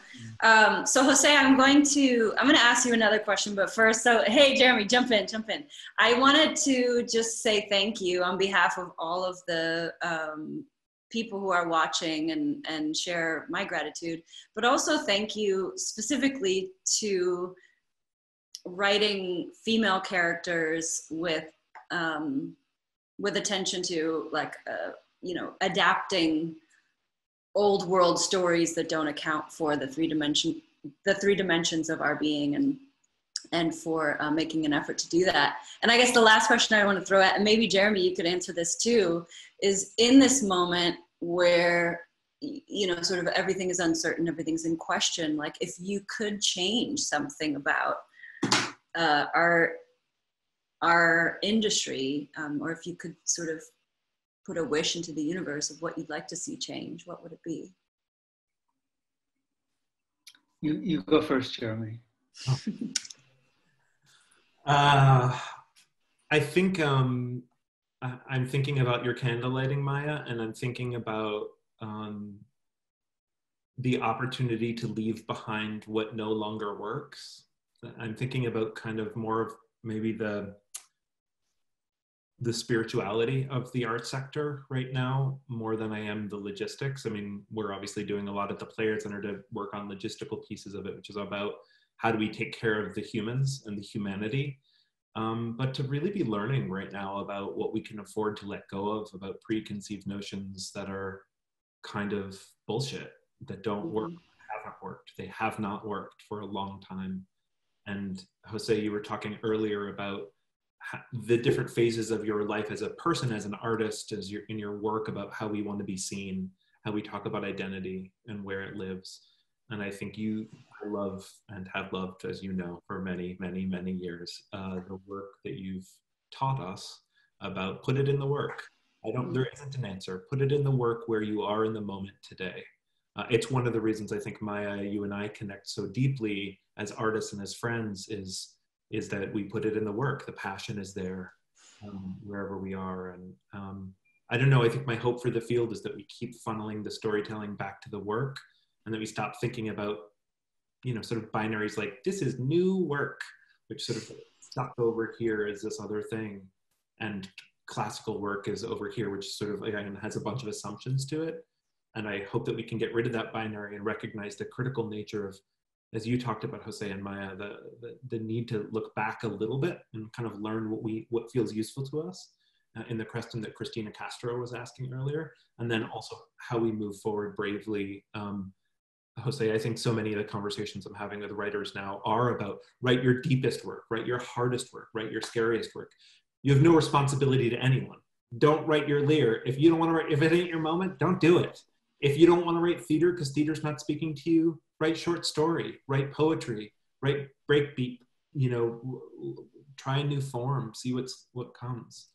So Jose, I'm going to ask you another question, but first, so hey, Jeremy, jump in. I wanted to just say thank you on behalf of all of the people who are watching and share my gratitude, but also thank you specifically to writing female characters with attention to, like, you know, adapting old world stories that don't account for the three dimensions of our being, and for making an effort to do that. And I guess the last question I want to throw at, and maybe Jeremy, you could answer this too, is in this moment where, you know, sort of everything is uncertain, everything's in question, like if you could change something about our industry, or if you could sort of put a wish into the universe of what you'd like to see change, what would it be? You go first, Jeremy. I think I'm thinking about your candle lighting, Maíja, and I'm thinking about the opportunity to leave behind what no longer works. I'm thinking about kind of more of maybe the spirituality of the art sector right now, more than I am the logistics. I mean, we're obviously doing a lot at the Playwrights Center to work on logistical pieces of it, which is about how do we take care of the humans and the humanity. But to really be learning right now about what we can afford to let go of, about preconceived notions that are kind of bullshit, that don't work, haven't worked. They have not worked for a long time. And Jose, you were talking earlier about the different phases of your life as a person, as an artist, as you're in your work, about how we want to be seen, how we talk about identity and where it lives. And I think I love and have loved, as you know, for many, many, many years, the work that you've taught us about put it in the work. There isn't an answer. Put it in the work where you are in the moment today. It's one of the reasons I think, Maíja, you and I connect so deeply as artists and as friends is that we put it in the work. The passion is there wherever we are. And I don't know, I think my hope for the field is that we keep funneling the storytelling back to the work, and that we stop thinking about, sort of binaries like this is new work, which sort of stuck over here is this other thing. And classical work is over here, which sort of again has a bunch of assumptions to it. And I hope that we can get rid of that binary and recognize the critical nature of, as you talked about, Jose and Maíja, the need to look back a little bit and kind of learn what feels useful to us in the question that Christina Castro was asking earlier, and then also how we move forward bravely. Jose, I think so many of the conversations I'm having with writers now are about write your deepest work, write your hardest work, write your scariest work. You have no responsibility to anyone. Don't write your Lear. If you don't want to write, if it ain't your moment, don't do it. If you don't want to write theater because theater's not speaking to you, write short story, write poetry, write breakbeat, try a new form, see what comes.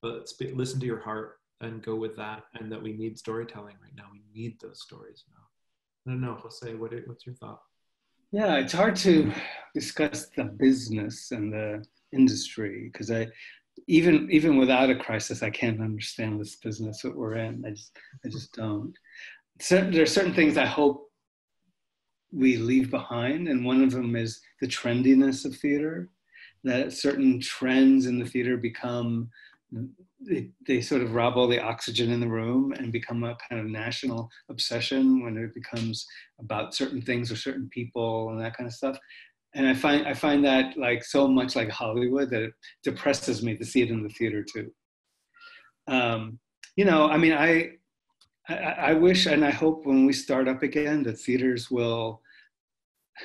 But listen to your heart and go with that, and that we need storytelling right now. We need those stories now. I don't know, Jose, what's your thought? Yeah, it's hard to discuss the business and the industry because even without a crisis, I can't understand this business that we're in. I just don't. There are certain things I hope we leave behind, and one of them is the trendiness of theater. That certain trends in the theater become, they sort of rob all the oxygen in the room and become a kind of national obsession when it becomes about certain things or certain people and that kind of stuff. And I find that like so much like Hollywood that it depresses me to see it in the theater too. I mean, I wish and I hope when we start up again that theaters will,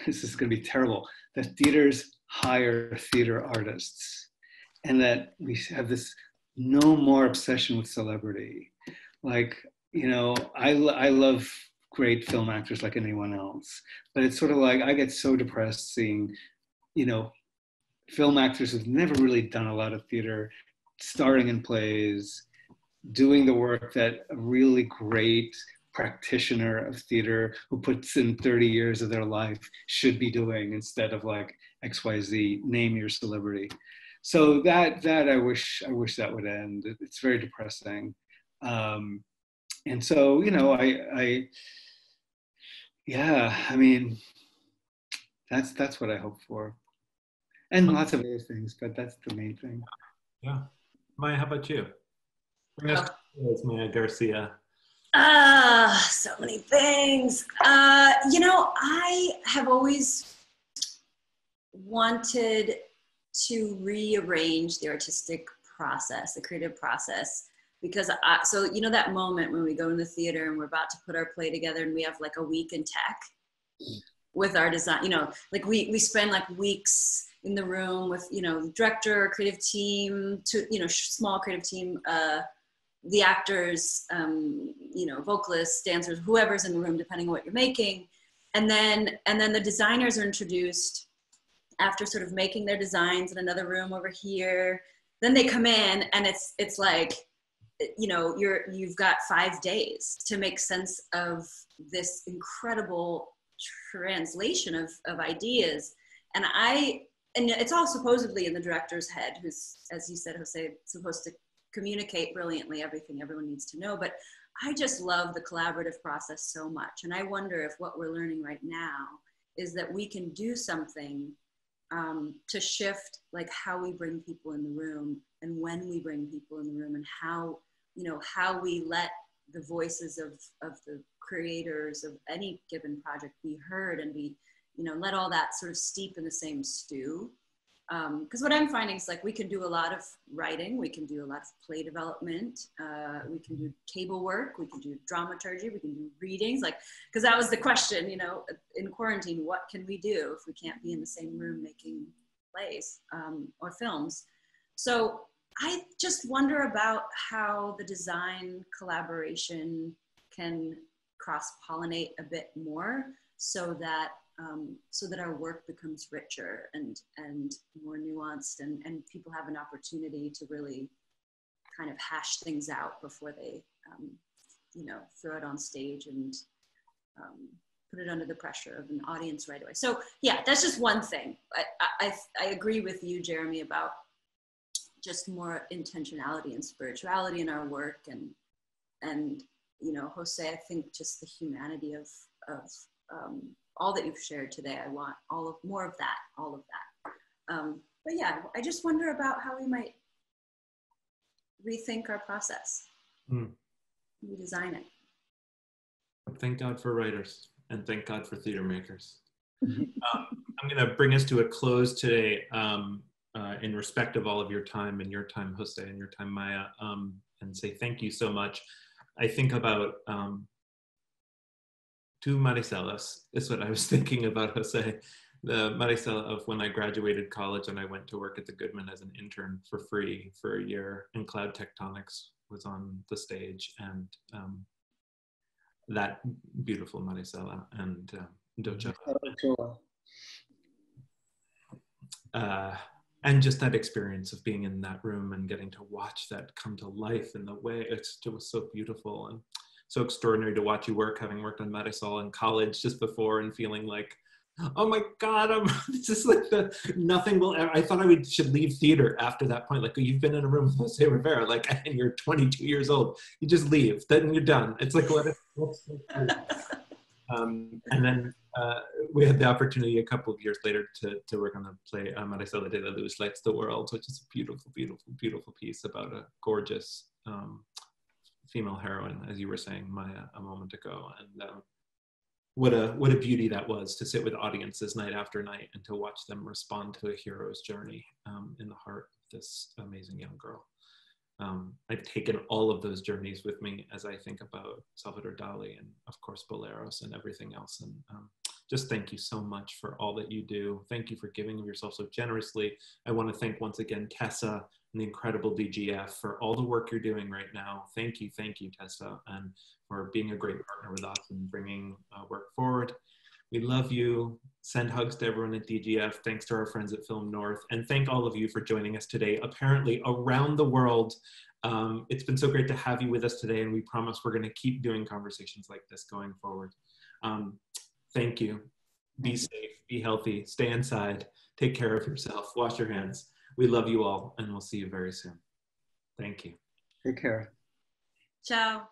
this is going to be terrible, that theaters hire theater artists, and that we have this no more obsession with celebrity. Like, I love great film actors like anyone else, but it's sort of like I get so depressed seeing, film actors who've never really done a lot of theater, starring in plays, doing the work that a really great practitioner of theater who puts in 30 years of their life should be doing, instead of like XYZ, name your celebrity. So that I wish that would end. It's very depressing. And so, I mean, that's what I hope for. And lots of other things, but that's the main thing. Yeah. Maíja, how about you? Bring us to Maíja Garcia. So many things. I have always wanted to rearrange the artistic process, the creative process, because that moment when we go in the theater and we're about to put our play together and we have like a week in tech with our design, like we spend like weeks in the room with, the director, creative team, small creative team, the actors, vocalists, dancers, whoever's in the room, depending on what you're making. And then the designers are introduced after sort of making their designs in another room over here. Then they come in and it's like, you've got 5 days to make sense of this incredible translation of ideas. And it's all supposedly in the director's head, who's, as you said, Jose, supposed to communicate brilliantly everything everyone needs to know, but I just love the collaborative process so much. And I wonder if what we're learning right now is that we can do something to shift like how we bring people in the room and when we bring people in the room, and how, you know, how we let the voices of the creators of any given project be heard, and be, you know, let all that sort of steep in the same stew. Because what I'm finding is like we can do a lot of writing, we can do a lot of play development, we can do table work, we can do dramaturgy, we can do readings, like, because that was the question, you know, in quarantine, what can we do if we can't be in the same room making plays or films? So I just wonder about how the design collaboration can cross-pollinate a bit more, so that our work becomes richer and more nuanced, and people have an opportunity to really kind of hash things out before they, you know, throw it on stage and put it under the pressure of an audience right away. So yeah, that's just one thing. I agree with you, Jeremy, about just more intentionality and spirituality in our work, and you know, Jose, I think just the humanity of all that you've shared today. I want more of that, all of that. But yeah, I just wonder about how we might rethink our process, redesign it. Thank God for writers, and thank God for theater makers. I'm going to bring us to a close today, in respect of all of your time, and your time, Jose, and your time, Maya, and say thank you so much. I think about two Maricelas is what I was thinking about, Jose. The Marisela of when I graduated college and I went to work at the Goodman as an intern for free for a year, and Cloud Tectonics was on the stage, and that beautiful Marisela and Docha. And just that experience of being in that room and getting to watch that come to life in the way, it was so beautiful and so extraordinary to watch you work, having worked on Marisol in college just before, and feeling like, oh my God, it's just like nothing will ever, I thought should leave theater after that point. Like, you've been in a room with Jose Rivera, like, and you're 22 years old, you just leave, then you're done. It's like, and then we had the opportunity a couple of years later to work on the play Marisol de la Luz Lights the World, which is a beautiful, beautiful, beautiful piece about a gorgeous female heroine, as you were saying, Maya, a moment ago. And what a beauty that was, to sit with audiences night after night and to watch them respond to a hero's journey in the heart of this amazing young girl. I've taken all of those journeys with me as I think about Salvador Dali and, of course, Boleros and everything else. And just thank you so much for all that you do. Thank you for giving of yourself so generously. I want to thank once again Tessa and the incredible DGF for all the work you're doing right now. Thank you, Tessa, and for being a great partner with us and bringing work forward. We love you. Send hugs to everyone at DGF. Thanks to our friends at FilmNorth. And thank all of you for joining us today, apparently around the world. It's been so great to have you with us today, and we promise we're going to keep doing conversations like this going forward. Thank you. Be safe, be healthy, stay inside, take care of yourself, wash your hands. We love you all, and we'll see you very soon. Thank you. Take care. Ciao.